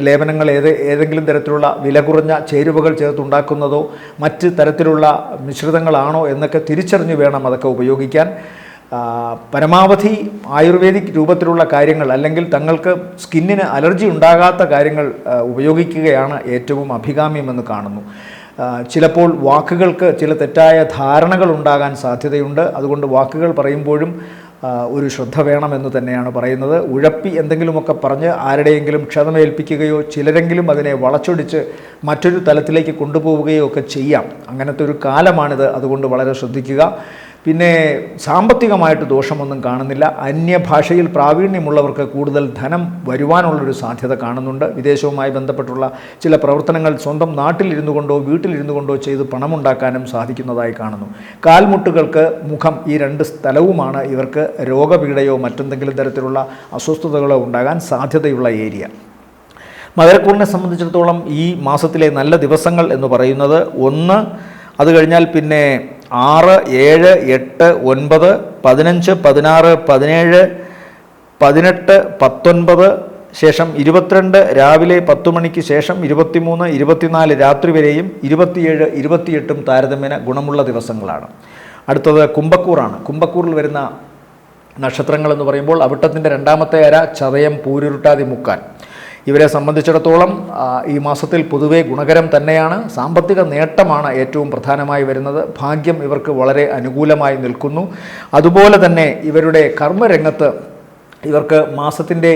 ലേപനങ്ങൾ ഏതെങ്കിലും തരത്തിലുള്ള വില കുറഞ്ഞ ചേരുവകൾ ചേർത്തുണ്ടാക്കുന്നതോ മറ്റ് തരത്തിലുള്ള മിശ്രിതങ്ങളാണോ എന്നൊക്കെ തിരിച്ചറിഞ്ഞ് വേണം അതൊക്കെ ഉപയോഗിക്കാൻ. പരമാവധി ആയുർവേദിക് രൂപത്തിലുള്ള കാര്യങ്ങൾ അല്ലെങ്കിൽ തങ്ങൾക്ക് സ്കിന്നിന് അലർജി ഉണ്ടാകാത്ത കാര്യങ്ങൾ ഉപയോഗിക്കുകയാണ് ഏറ്റവും അഭികാമ്യമെന്ന് കാണുന്നു. ചിലപ്പോൾ വാക്കുകൾക്ക് ചില തെറ്റായ ധാരണകൾ ഉണ്ടാകാൻ സാധ്യതയുണ്ട്. അതുകൊണ്ട് വാക്കുകൾ പറയുമ്പോഴും ഒരു ശ്രദ്ധ വേണമെന്ന് തന്നെയാണ് പറയുന്നത്. ഉഴപ്പി എന്തെങ്കിലുമൊക്കെ പറഞ്ഞ് ആരുടെയെങ്കിലും ക്ഷതമേൽപ്പിക്കുകയോ ചിലരെങ്കിലും അതിനെ വളച്ചൊടിച്ച് മറ്റൊരു തലത്തിലേക്ക് കൊണ്ടുപോവുകയോ ഒക്കെ ചെയ്യാം. അങ്ങനത്തെ ഒരു കാലമാണിത്. അതുകൊണ്ട് വളരെ ശ്രദ്ധിക്കുക. പിന്നെ സാമ്പത്തികമായിട്ട് ദോഷമൊന്നും കാണുന്നില്ല. അന്യഭാഷയിൽ പ്രാവീണ്യമുള്ളവർക്ക് കൂടുതൽ ധനം വരുവാനുള്ളൊരു സാധ്യത കാണുന്നുണ്ട്. വിദേശവുമായി ബന്ധപ്പെട്ടുള്ള ചില പ്രവർത്തനങ്ങൾ സ്വന്തം നാട്ടിലിരുന്നു കൊണ്ടോ വീട്ടിലിരുന്നു കൊണ്ടോ ചെയ്ത് പണമുണ്ടാക്കാനും സാധിക്കുന്നതായി കാണുന്നു. കാൽമുട്ടുകൾക്ക്, മുഖം, ഈ രണ്ട് സ്ഥലവുമാണ് ഇവർക്ക് രോഗപീഠയോ മറ്റെന്തെങ്കിലും തരത്തിലുള്ള അസ്വസ്ഥതകളോ ഉണ്ടാകാൻ സാധ്യതയുള്ള ഏരിയ. മകരക്കൂറിനെ സംബന്ധിച്ചിടത്തോളം ഈ മാസത്തിലെ നല്ല ദിവസങ്ങൾ എന്ന് പറയുന്നത് 1, അത് കഴിഞ്ഞാൽ പിന്നെ 6, 7, 8, 9, 15, 16, 17, 18, 19 ശേഷം 22 രാവിലെ 10 മണിക്ക് ശേഷം 23, 24 രാത്രി വരെയും 27, 28 താരതമ്യേന ഗുണമുള്ള ദിവസങ്ങളാണ്. അടുത്തത് കുംഭക്കൂറാണ്. കുംഭക്കൂറിൽ വരുന്ന നക്ഷത്രങ്ങൾ എന്ന് പറയുമ്പോൾ അവിട്ടത്തിൻ്റെ രണ്ടാമത്തെ അര, ചതയം, പൂരുരുട്ടാതി, മുക്കാൽ. ഇവരെ സംബന്ധിച്ചിടത്തോളം ഈ മാസത്തിൽ പൊതുവെ ഗുണകരം തന്നെയാണ്. സാമ്പത്തിക നേട്ടമാണ് ഏറ്റവും പ്രധാനമായി വരുന്നത്. ഭാഗ്യം ഇവർക്ക് വളരെ അനുകൂലമായി നിൽക്കുന്നു. അതുപോലെ തന്നെ ഇവരുടെ കർമ്മരംഗത്ത് ഇവർക്ക് മാസത്തിൻ്റെ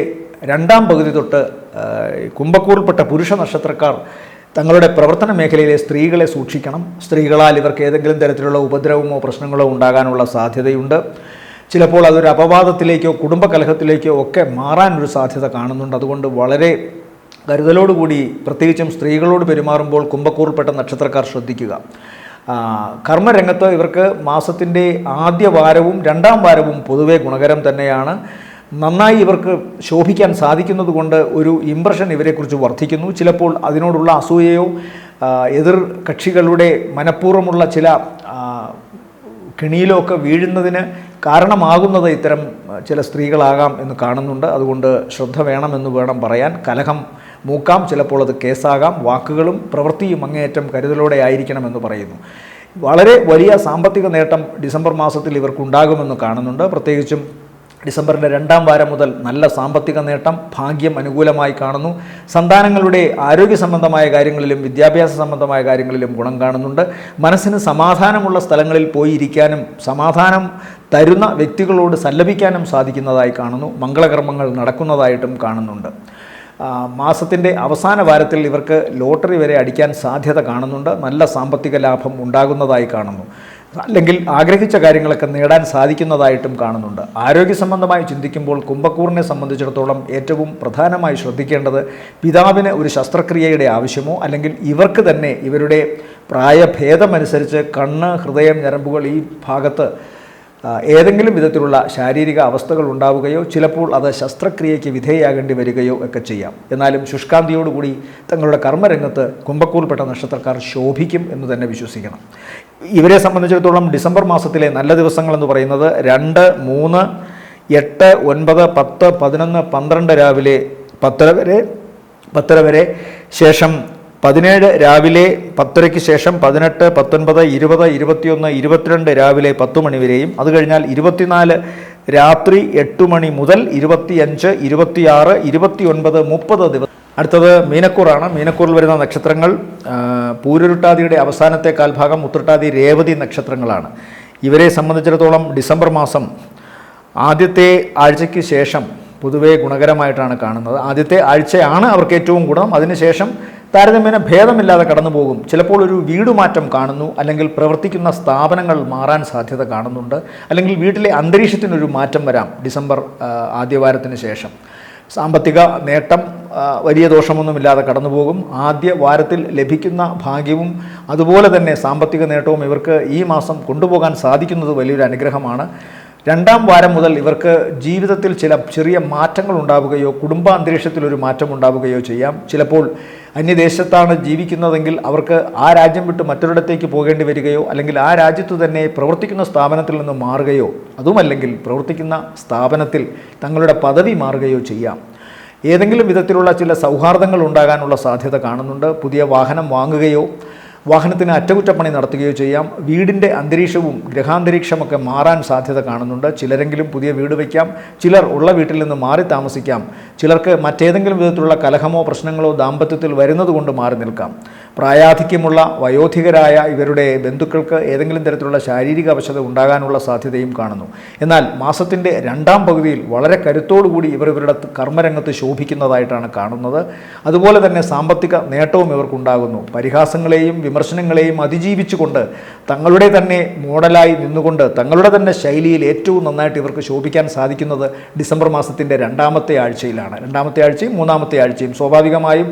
രണ്ടാം പകുതി തൊട്ട് കുംഭക്കൂറിൽപ്പെട്ട പുരുഷ നക്ഷത്രക്കാർ തങ്ങളുടെ പ്രവർത്തന മേഖലയിലെ സ്ത്രീകളെ സൂക്ഷിക്കണം. സ്ത്രീകളാൽ ഇവർക്ക് ഏതെങ്കിലും തരത്തിലുള്ള ഉപദ്രവമോ പ്രശ്നങ്ങളോ ഉണ്ടാകാനുള്ള സാധ്യതയുണ്ട്. ചിലപ്പോൾ അതൊരു അപവാദത്തിലേക്കോ കുടുംബകലഹത്തിലേക്കോ ഒക്കെ മാറാനൊരു സാധ്യത കാണുന്നുണ്ട്. അതുകൊണ്ട് വളരെ കരുതലോടുകൂടി പ്രത്യേകിച്ചും സ്ത്രീകളോട് പെരുമാറുമ്പോൾ കുംഭക്കൂറിൽപ്പെട്ട നക്ഷത്രക്കാർ ശ്രദ്ധിക്കുക. കർമ്മരംഗത്ത് ഇവർക്ക് മാസത്തിൻ്റെ ആദ്യ വാരവും രണ്ടാം വാരവും പൊതുവെ ഗുണകരം തന്നെയാണ്. നന്നായി ഇവർക്ക് ശോഭിക്കാൻ സാധിക്കുന്നത് കൊണ്ട് ഒരു ഇംപ്രഷൻ ഇവരെക്കുറിച്ച് വർദ്ധിക്കുന്നു. ചിലപ്പോൾ അതിനോടുള്ള അസൂയയോ എതിർ കക്ഷികളുടെ മനഃപൂർവ്വമുള്ള ചില കെണിയിലോ ഒക്കെ വീഴുന്നതിന് കാരണമാകുന്നത് ഇത്തരം ചില സ്ത്രീകളാകാം എന്ന് കാണുന്നുണ്ട്. അതുകൊണ്ട് ശ്രദ്ധ വേണമെന്ന് വേണം പറയാൻ. കലഹം മൂക്കാം, ചിലപ്പോൾ അത് കേസാകാം. വാക്കുകളും പ്രവൃത്തിയും അങ്ങേയറ്റം കരുതലോടെ ആയിരിക്കണമെന്ന് പറയുന്നു. വളരെ വലിയ സാമ്പത്തിക നേട്ടം ഡിസംബർ മാസത്തിൽ ഇവർക്കുണ്ടാകുമെന്ന് കാണുന്നുണ്ട്. പ്രത്യേകിച്ചും ഡിസംബറിൻ്റെ രണ്ടാം വാരം മുതൽ നല്ല സാമ്പത്തിക നേട്ടം, ഭാഗ്യം അനുകൂലമായി കാണുന്നു. സന്താനങ്ങളുടെ ആരോഗ്യ സംബന്ധമായ കാര്യങ്ങളിലും വിദ്യാഭ്യാസ സംബന്ധമായ കാര്യങ്ങളിലും ഗുണം കാണുന്നുണ്ട്. മനസ്സിന് സമാധാനമുള്ള സ്ഥലങ്ങളിൽ പോയിരിക്കാനും സമാധാനം തരുന്ന വ്യക്തികളോട് സല്ലപിക്കാനും സാധിക്കുന്നതായി കാണുന്നു. മംഗളകർമ്മങ്ങൾ നടക്കുന്നതായിട്ടും കാണുന്നുണ്ട്. മാസത്തിൻ്റെ അവസാന വാരത്തിൽ ഇവർക്ക് ലോട്ടറി വരെ അടിക്കാൻ സാധ്യത കാണുന്നുണ്ട്. നല്ല സാമ്പത്തിക ലാഭം ഉണ്ടാകുന്നതായി കാണുന്നു. അല്ലെങ്കിൽ ആഗ്രഹിച്ച കാര്യങ്ങളൊക്കെ നേടാൻ സാധിക്കുന്നതായിട്ടും കാണുന്നുണ്ട്. ആരോഗ്യ സംബന്ധമായി ചിന്തിക്കുമ്പോൾ കുംഭക്കൂറിനെ സംബന്ധിച്ചിടത്തോളം ഏറ്റവും പ്രധാനമായി ശ്രദ്ധിക്കേണ്ടത് പിതാവിന് ഒരു ശസ്ത്രക്രിയയുടെ ആവശ്യമോ അല്ലെങ്കിൽ ഇവർക്ക് തന്നെ ഇവരുടെ പ്രായഭേദമനുസരിച്ച് കണ്ണ്, ഹൃദയം, ഞരമ്പുകൾ ഈ ഭാഗത്ത് ഏതെങ്കിലും വിധത്തിലുള്ള ശാരീരിക അവസ്ഥകൾ ഉണ്ടാവുകയോ ചിലപ്പോൾ അത് ശസ്ത്രക്രിയയ്ക്ക് വിധേയയാകേണ്ടി വരികയോ ഒക്കെ ചെയ്യാം. എന്നാലും ശുഷ്കാന്തിയോടുകൂടി തങ്ങളുടെ കർമ്മരംഗത്ത് കുംഭക്കൂറിൽപ്പെട്ട നക്ഷത്രക്കാർ ശോഭിക്കും എന്ന് തന്നെ വിശ്വസിക്കണം. ഇവരെ സംബന്ധിച്ചിടത്തോളം ഡിസംബർ മാസത്തിലെ നല്ല ദിവസങ്ങളെന്ന് പറയുന്നത് 2, 3, 8, 9, 10, 11, 12 രാവിലെ 10 വരെ, ശേഷം 17 രാവിലെ 10:30 ശേഷം 18, 19, 20, 21, 22 രാവിലെ 10 മണി വരെയും, അത് കഴിഞ്ഞാൽ 24 രാത്രി 8 മണി മുതൽ 25, 26, 29, 30 ദിവസം. അടുത്തത് മീനക്കൂറാണ്. മീനക്കൂറിൽ വരുന്ന നക്ഷത്രങ്ങൾ പൂരുരുട്ടാതിയുടെ അവസാനത്തെ കാൽഭാഗം, ഉത്രട്ടാതി, രേവതി നക്ഷത്രങ്ങളാണ്. ഇവരെ സംബന്ധിച്ചിടത്തോളം ഡിസംബർ മാസം ആദ്യത്തെ ആഴ്ചയ്ക്ക് ശേഷം പൊതുവേ ഗുണകരമായിട്ടാണ് കാണുന്നത്. ആദ്യത്തെ ആഴ്ചയാണ് അവർക്ക് ഏറ്റവും ഗുണം. അതിനുശേഷം താരതമ്യേന ഭേദമില്ലാതെ കടന്നു പോകും. ചിലപ്പോൾ ഒരു വീടുമാറ്റം കാണുന്നു, അല്ലെങ്കിൽ പ്രവർത്തിക്കുന്ന സ്ഥാപനങ്ങൾ മാറാൻ സാധ്യത കാണുന്നുണ്ട്, അല്ലെങ്കിൽ വീട്ടിലെ അന്തരീക്ഷത്തിനൊരു മാറ്റം വരാം ഡിസംബർ ആദ്യവാരത്തിന് ശേഷം. സാമ്പത്തിക നേട്ടം വലിയ ദോഷമൊന്നുമില്ലാതെ കടന്നു പോകും. ആദ്യ വാരത്തിൽ ലഭിക്കുന്ന ഭാഗ്യവും അതുപോലെ തന്നെ സാമ്പത്തിക നേട്ടവും ഇവർക്ക് ഈ മാസം കൊണ്ടുപോകാൻ സാധിക്കുന്നത് വലിയൊരു അനുഗ്രഹമാണ്. രണ്ടാം വാരം മുതൽ ഇവർക്ക് ജീവിതത്തിൽ ചില ചെറിയ മാറ്റങ്ങൾ ഉണ്ടാവുകയോ കുടുംബാന്തരീക്ഷത്തിൽ ഒരു മാറ്റം ഉണ്ടാവുകയോ ചെയ്യാം. ചിലപ്പോൾ അന്യദേശത്താണ് ജീവിക്കുന്നതെങ്കിൽ അവർക്ക് ആ രാജ്യം വിട്ട് മറ്റൊരിടത്തേക്ക് പോകേണ്ടി വരികയോ അല്ലെങ്കിൽ ആ രാജ്യത്തു തന്നെ പ്രവർത്തിക്കുന്ന സ്ഥാപനത്തിൽ നിന്ന് മാറുകയോ അതുമല്ലെങ്കിൽ പ്രവർത്തിക്കുന്ന സ്ഥാപനത്തിൽ തങ്ങളുടെ പദവി മാറുകയോ ചെയ്യാം. ഏതെങ്കിലും വിധത്തിലുള്ള ചില സൗഹാർദ്ദങ്ങൾ ഉണ്ടാകാനുള്ള സാധ്യത കാണുന്നുണ്ട്. പുതിയ വാഹനം വാങ്ങുകയോ വാഹനത്തിന് അറ്റകുറ്റപ്പണി നടത്തുകയോ ചെയ്യാം. വീടിൻ്റെ അന്തരീക്ഷവും ഗ്രഹാന്തരീക്ഷമൊക്കെ മാറാൻ സാധ്യത കാണുന്നുണ്ട്. ചിലരെങ്കിലും പുതിയ വീട് വയ്ക്കാം, ചിലർ ഉള്ള വീട്ടിൽ നിന്ന് മാറി താമസിക്കാം, ചിലർക്ക് മറ്റേതെങ്കിലും വിധത്തിലുള്ള കലഹമോ പ്രശ്നങ്ങളോ ദാമ്പത്യത്തിൽ വരുന്നത് കൊണ്ട് മാറി നിൽക്കാം. പ്രായാധിക്യമുള്ള വയോധികരായ ഇവരുടെ ബന്ധുക്കൾക്ക് ഏതെങ്കിലും തരത്തിലുള്ള ശാരീരിക അവശത ഉണ്ടാകാനുള്ള സാധ്യതയും കാണുന്നു. എന്നാൽ മാസത്തിൻ്റെ രണ്ടാം പകുതിയിൽ വളരെ കരുത്തോടുകൂടി ഇവരുടെ കർമ്മരംഗത്ത് ശോഭിക്കുന്നതായിട്ടാണ് കാണുന്നത്. അതുപോലെ തന്നെ സാമ്പത്തിക നേട്ടവും ഇവർക്കുണ്ടാകുന്നു. പരിഹാസങ്ങളെയും വിമർശനങ്ങളെയും അതിജീവിച്ചുകൊണ്ട് തങ്ങളുടെ തന്നെ മോഡലായി നിന്നുകൊണ്ട് തങ്ങളുടെ തന്നെ ശൈലിയിൽ ഏറ്റവും നന്നായിട്ട് ഇവർക്ക് ശോഭിക്കാൻ സാധിക്കുന്നത് ഡിസംബർ മാസത്തിൻ്റെ രണ്ടാമത്തെ ആഴ്ചയിലാണ്. രണ്ടാമത്തെ ആഴ്ചയും മൂന്നാമത്തെ ആഴ്ചയും സ്വാഭാവികമായും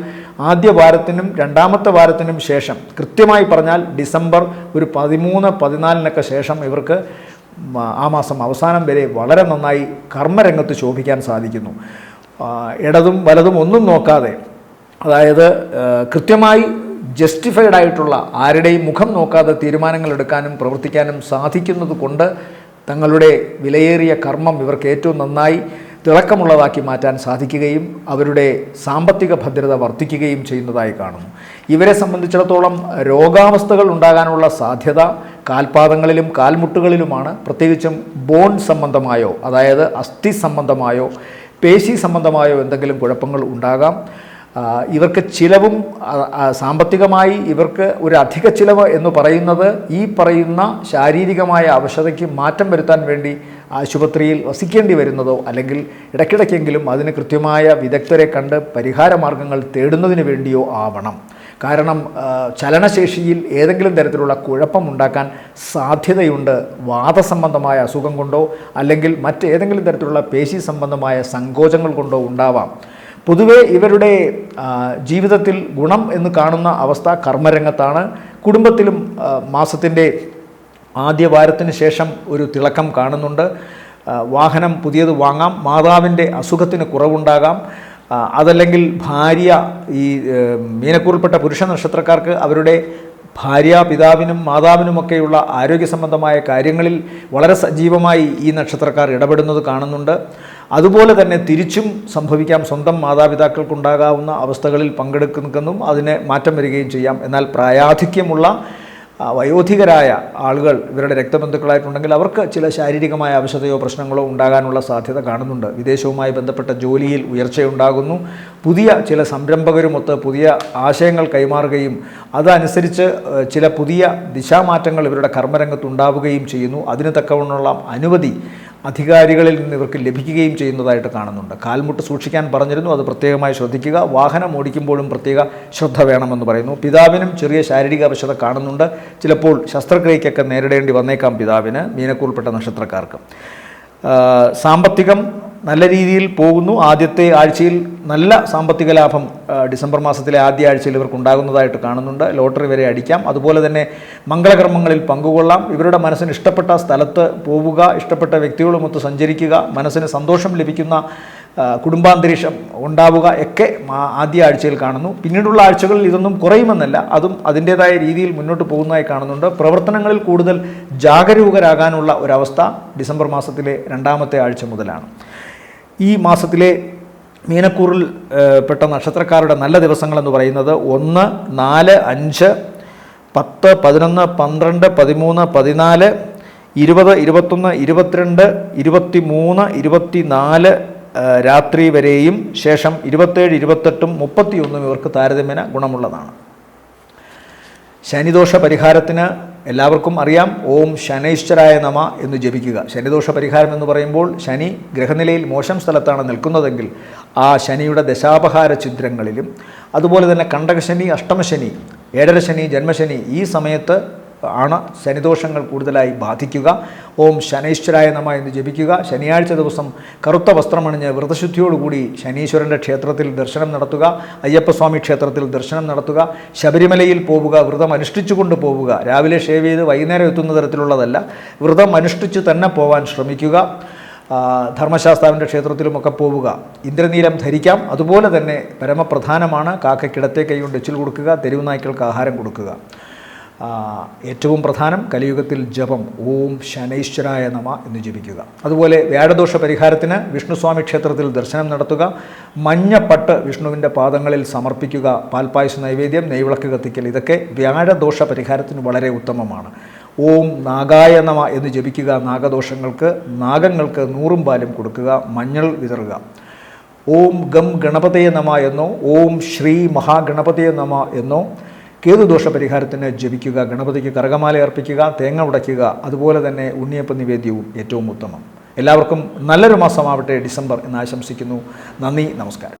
ആദ്യ വാരത്തിനും രണ്ടാമത്തെ വാരത്തിനും ശേഷം, കൃത്യമായി പറഞ്ഞാൽ ഡിസംബർ ഒരു 13, 14 ശേഷം ഇവർക്ക് ആ മാസം അവസാനം വരെ വളരെ നന്നായി കർമ്മരംഗത്ത് ശോഭിക്കാൻ സാധിക്കുന്നു. ഇടതും വലതും ഒന്നും നോക്കാതെ, അതായത് കൃത്യമായി ജസ്റ്റിഫൈഡ് ആയിട്ടുള്ള ആരുടെയും മുഖം നോക്കാതെ തീരുമാനങ്ങൾ എടുക്കാനും പ്രവർത്തിക്കാനും സാധിക്കുന്നത് കൊണ്ട് തങ്ങളുടെ വിലയേറിയ കർമ്മം ഇവർക്ക് ഏറ്റവും നന്നായി തിളക്കമുള്ളതാക്കി മാറ്റാൻ സാധിക്കുകയും അവരുടെ സാമ്പത്തിക ഭദ്രത വർദ്ധിക്കുകയും ചെയ്യുന്നതായി കാണുന്നു. ഇവരെ സംബന്ധിച്ചിടത്തോളം രോഗാവസ്ഥകൾ ഉണ്ടാകാനുള്ള സാധ്യത കാൽപാദങ്ങളിലും കാൽമുട്ടുകളിലുമാണ്. പ്രത്യേകിച്ചും ബോൺ സംബന്ധമായോ, അതായത് അസ്ഥി സംബന്ധമായോ പേശി സംബന്ധമായോ എന്തെങ്കിലും കുഴപ്പങ്ങൾ ഉണ്ടാകാം. ഇവർക്ക് ചിലവും സാമ്പത്തികമായി ഇവർക്ക് ഒരു അധിക ചിലവ് എന്ന് പറയുന്നത് ഈ പറയുന്ന ശാരീരികമായ അവശതയ്ക്ക് മാറ്റം വരുത്താൻ വേണ്ടി ആശുപത്രിയിൽ വസിക്കേണ്ടി വരുന്നതോ അല്ലെങ്കിൽ ഇടയ്ക്കിടയ്ക്കെങ്കിലും അതിന് കൃത്യമായ വിദഗ്ധരെ കണ്ട് പരിഹാര മാർഗങ്ങൾ തേടുന്നതിന് വേണ്ടിയോ ആവണം. കാരണം ചലനശേഷിയിൽ ഏതെങ്കിലും തരത്തിലുള്ള കുഴപ്പമുണ്ടാക്കാൻ സാധ്യതയുണ്ട്. വാതസംബന്ധമായ അസുഖം കൊണ്ടോ അല്ലെങ്കിൽ മറ്റേതെങ്കിലും തരത്തിലുള്ള പേശി സംബന്ധമായ സങ്കോചങ്ങൾ കൊണ്ടോ ഉണ്ടാവാം. പൊതുവെ ഇവരുടെ ജീവിതത്തിൽ ഗുണം എന്ന് കാണുന്ന അവസ്ഥ കർമ്മരംഗത്താണ്. കുടുംബത്തിലും മാസത്തിൻ്റെ ആദ്യ വാരത്തിന് ശേഷം ഒരു തിളക്കം കാണുന്നുണ്ട്. വാഹനം പുതിയത് വാങ്ങാം, മാതാവിൻ്റെ അസുഖത്തിന് കുറവുണ്ടാകാം, അതല്ലെങ്കിൽ ഭാര്യ, ഈ മീനക്കൂറിൽപ്പെട്ട പുരുഷ നക്ഷത്രക്കാർക്ക് അവരുടെ ഭാര്യ, പിതാവിനും മാതാവിനുമൊക്കെയുള്ള ആരോഗ്യ സംബന്ധമായ കാര്യങ്ങളിൽ വളരെ സജീവമായി ഈ നക്ഷത്രക്കാർ ഇടപെടുന്നത് കാണുന്നുണ്ട്. അതുപോലെ തന്നെ തിരിച്ചും സംഭവിക്കാം, സ്വന്തം മാതാപിതാക്കൾക്കുണ്ടാകാവുന്ന അവസ്ഥകളിൽ പങ്കെടുക്കുന്നതും അതിന് മാറ്റം വരികയും ചെയ്യാം. എന്നാൽ പ്രായാധിക്യമുള്ള വയോധികരായ ആളുകൾ ഇവരുടെ രക്തബന്ധുക്കളായിട്ടുണ്ടെങ്കിൽ അവർക്ക് ചില ശാരീരികമായ അവശതയോ പ്രശ്നങ്ങളോ ഉണ്ടാകാനുള്ള സാധ്യത കാണുന്നുണ്ട്. വിദേശവുമായി ബന്ധപ്പെട്ട ജോലിയിൽ ഉയർച്ചയുണ്ടാകുന്നു. പുതിയ ചില സംരംഭകരുമൊത്ത് പുതിയ ആശയങ്ങൾ കൈമാറുകയും അതനുസരിച്ച് ചില പുതിയ ദിശാമാറ്റങ്ങൾ ഇവരുടെ കർമ്മരംഗത്തുണ്ടാവുകയും ചെയ്യുന്നു. അതിന് തക്കവണ്ണമുള്ള അനുമതി അധികാരികളിൽ നിന്ന് ഇവർക്ക് ലഭിക്കുകയും ചെയ്യുന്നതായിട്ട് കാണുന്നുണ്ട്. കാൽമുട്ട് സൂക്ഷിക്കാൻ പറഞ്ഞിരുന്നു, അത് പ്രത്യേകമായി ശ്രദ്ധിക്കുക. വാഹനം ഓടിക്കുമ്പോഴും പ്രത്യേക ശ്രദ്ധ വേണമെന്ന് പറയുന്നു. പിതാവിനും ചെറിയ ശാരീരിക അവശത കാണുന്നുണ്ട്. ചിലപ്പോൾ ശസ്ത്രക്രിയയ്ക്കൊക്കെ നേരിടേണ്ടി വന്നേക്കാം പിതാവിന്, മീനക്കൂറിൽപ്പെട്ട നക്ഷത്രക്കാർക്ക്. സാമ്പത്തികം നല്ല രീതിയിൽ പോകുന്നു. ആദ്യത്തെ ആഴ്ചയിൽ നല്ല സാമ്പത്തിക ലാഭം ഡിസംബർ മാസത്തിലെ ആദ്യ ആഴ്ചയിൽ ഇവർക്കുണ്ടാകുന്നതായിട്ട് കാണുന്നുണ്ട്. ലോട്ടറി വരെ അടിക്കാം. അതുപോലെ തന്നെ മംഗളകർമ്മങ്ങളിൽ പങ്കുകൊള്ളാം. ഇവരുടെ മനസ്സിന് ഇഷ്ടപ്പെട്ട സ്ഥലത്ത് പോവുക, ഇഷ്ടപ്പെട്ട വ്യക്തികളുമൊത്ത് സഞ്ചരിക്കുക, മനസ്സിന് സന്തോഷം ലഭിക്കുന്ന കുടുംബാന്തരീക്ഷം ഉണ്ടാവുക ഒക്കെ ആദ്യ ആഴ്ചയിൽ കാണുന്നു. പിന്നീടുള്ള ആഴ്ചകളിൽ ഇതൊന്നും കുറയുമെന്നല്ല, അതും അതിൻ്റേതായ രീതിയിൽ മുന്നോട്ട് പോകുന്നതായി കാണുന്നുണ്ട്. പ്രവർത്തനങ്ങളിൽ കൂടുതൽ ജാഗരൂകരാകാനുള്ള ഒരവസ്ഥ ഡിസംബർ മാസത്തിലെ രണ്ടാമത്തെ ആഴ്ച മുതലാണ്. ഈ മാസത്തിലെ മീനക്കൂറിൽ പെട്ട നക്ഷത്രക്കാരുടെ നല്ല ദിവസങ്ങളെന്ന് പറയുന്നത് 1, 4, 5, 10, 11, 12, 13, 14, 20, 21, 22, 23, 24 രാത്രി വരെയും ശേഷം 27, 28, 31 ഇവർക്ക് താരതമ്യേന ഗുണമുള്ളതാണ്. ശനിദോഷ പരിഹാരത്തിന് എല്ലാവർക്കും അറിയാം, ഓം ശനൈശ്വരായ നമ എന്ന് ജപിക്കുക. ശനിദോഷ പരിഹാരം എന്ന് പറയുമ്പോൾ ശനി ഗ്രഹനിലയിൽ മോശം സ്ഥലത്താണ് നിൽക്കുന്നതെങ്കിൽ ആ ശനിയുടെ ദശാപഹാര ഛിദ്രങ്ങളിലും അതുപോലെ തന്നെ കണ്ടകശനി, അഷ്ടമശനി, ഏഴരശനി, ജന്മശനി ഈ സമയത്ത് ആണ് ശനിദോഷങ്ങൾ കൂടുതലായി ബാധിക്കുക. ഓം ശനൈശ്വരായ നമ എന്ന് ജപിക്കുക. ശനിയാഴ്ച ദിവസം കറുത്ത വസ്ത്രമണിഞ്ഞ് വ്രതശുദ്ധിയോടുകൂടി ശനീശ്വരൻ്റെ ക്ഷേത്രത്തിൽ ദർശനം നടത്തുക, അയ്യപ്പസ്വാമി ക്ഷേത്രത്തിൽ ദർശനം നടത്തുക, ശബരിമലയിൽ പോവുക, വ്രതം അനുഷ്ഠിച്ചുകൊണ്ട് പോവുക. രാവിലെ ഷേവ് ചെയ്ത് വൈകുന്നേരം എത്തുന്ന തരത്തിലുള്ളതല്ല, വ്രതം അനുഷ്ഠിച്ച് തന്നെ പോകാൻ ശ്രമിക്കുക. ധർമ്മശാസ്താവിൻ്റെ ക്ഷേത്രത്തിലുമൊക്കെ പോവുക. ഇന്ദ്രനീലം ധരിക്കാം. അതുപോലെ തന്നെ പരമപ്രധാനമാണ് കാക്കയ്ക്കിടത്തെ കൈകൊണ്ട് എച്ചിൽ കൊടുക്കുക, തെരുവ് നായ്ക്കൾക്ക് ആഹാരം കൊടുക്കുക. ഏറ്റവും പ്രധാനം കലിയുഗത്തിൽ ജപം ഓം ശനൈശ്വരായ നമ എന്ന് ജപിക്കുക. അതുപോലെ വ്യാഴദോഷ പരിഹാരത്തിന് വിഷ്ണുസ്വാമി ക്ഷേത്രത്തിൽ ദർശനം നടത്തുക, മഞ്ഞപ്പട്ട് വിഷ്ണുവിൻ്റെ പാദങ്ങളിൽ സമർപ്പിക്കുക, പാൽപ്പായസ നൈവേദ്യം, നെയ്വിളക്ക് കത്തിക്കൽ, ഇതൊക്കെ വ്യാഴദോഷ പരിഹാരത്തിന് വളരെ ഉത്തമമാണ്. ഓം നാഗായ നമ എന്ന് ജപിക്കുക. നാഗദോഷങ്ങൾക്ക്, നാഗങ്ങൾക്ക് 100 പാലും കൊടുക്കുക, മഞ്ഞൾ വിതറുക. ഓം ഗം ഗണപതയെ നമ എന്നോ ഓം ശ്രീ മഹാഗണപതയെ നമ എന്നോ കേതുദോഷ പരിഹാരത്തിന് ജപിക്കുക. ഗണപതിക്ക് കരകമാല അർപ്പിക്കുക, തേങ്ങ ഉടയ്ക്കുക. അതുപോലെ തന്നെ ഉണ്ണിയപ്പ നിവേദ്യവും ഏറ്റവും ഉത്തമം. എല്ലാവർക്കും നല്ലൊരു മാസമാവട്ടെ ഡിസംബർ എന്ന് ആശംസിക്കുന്നു. നന്ദി, നമസ്കാരം.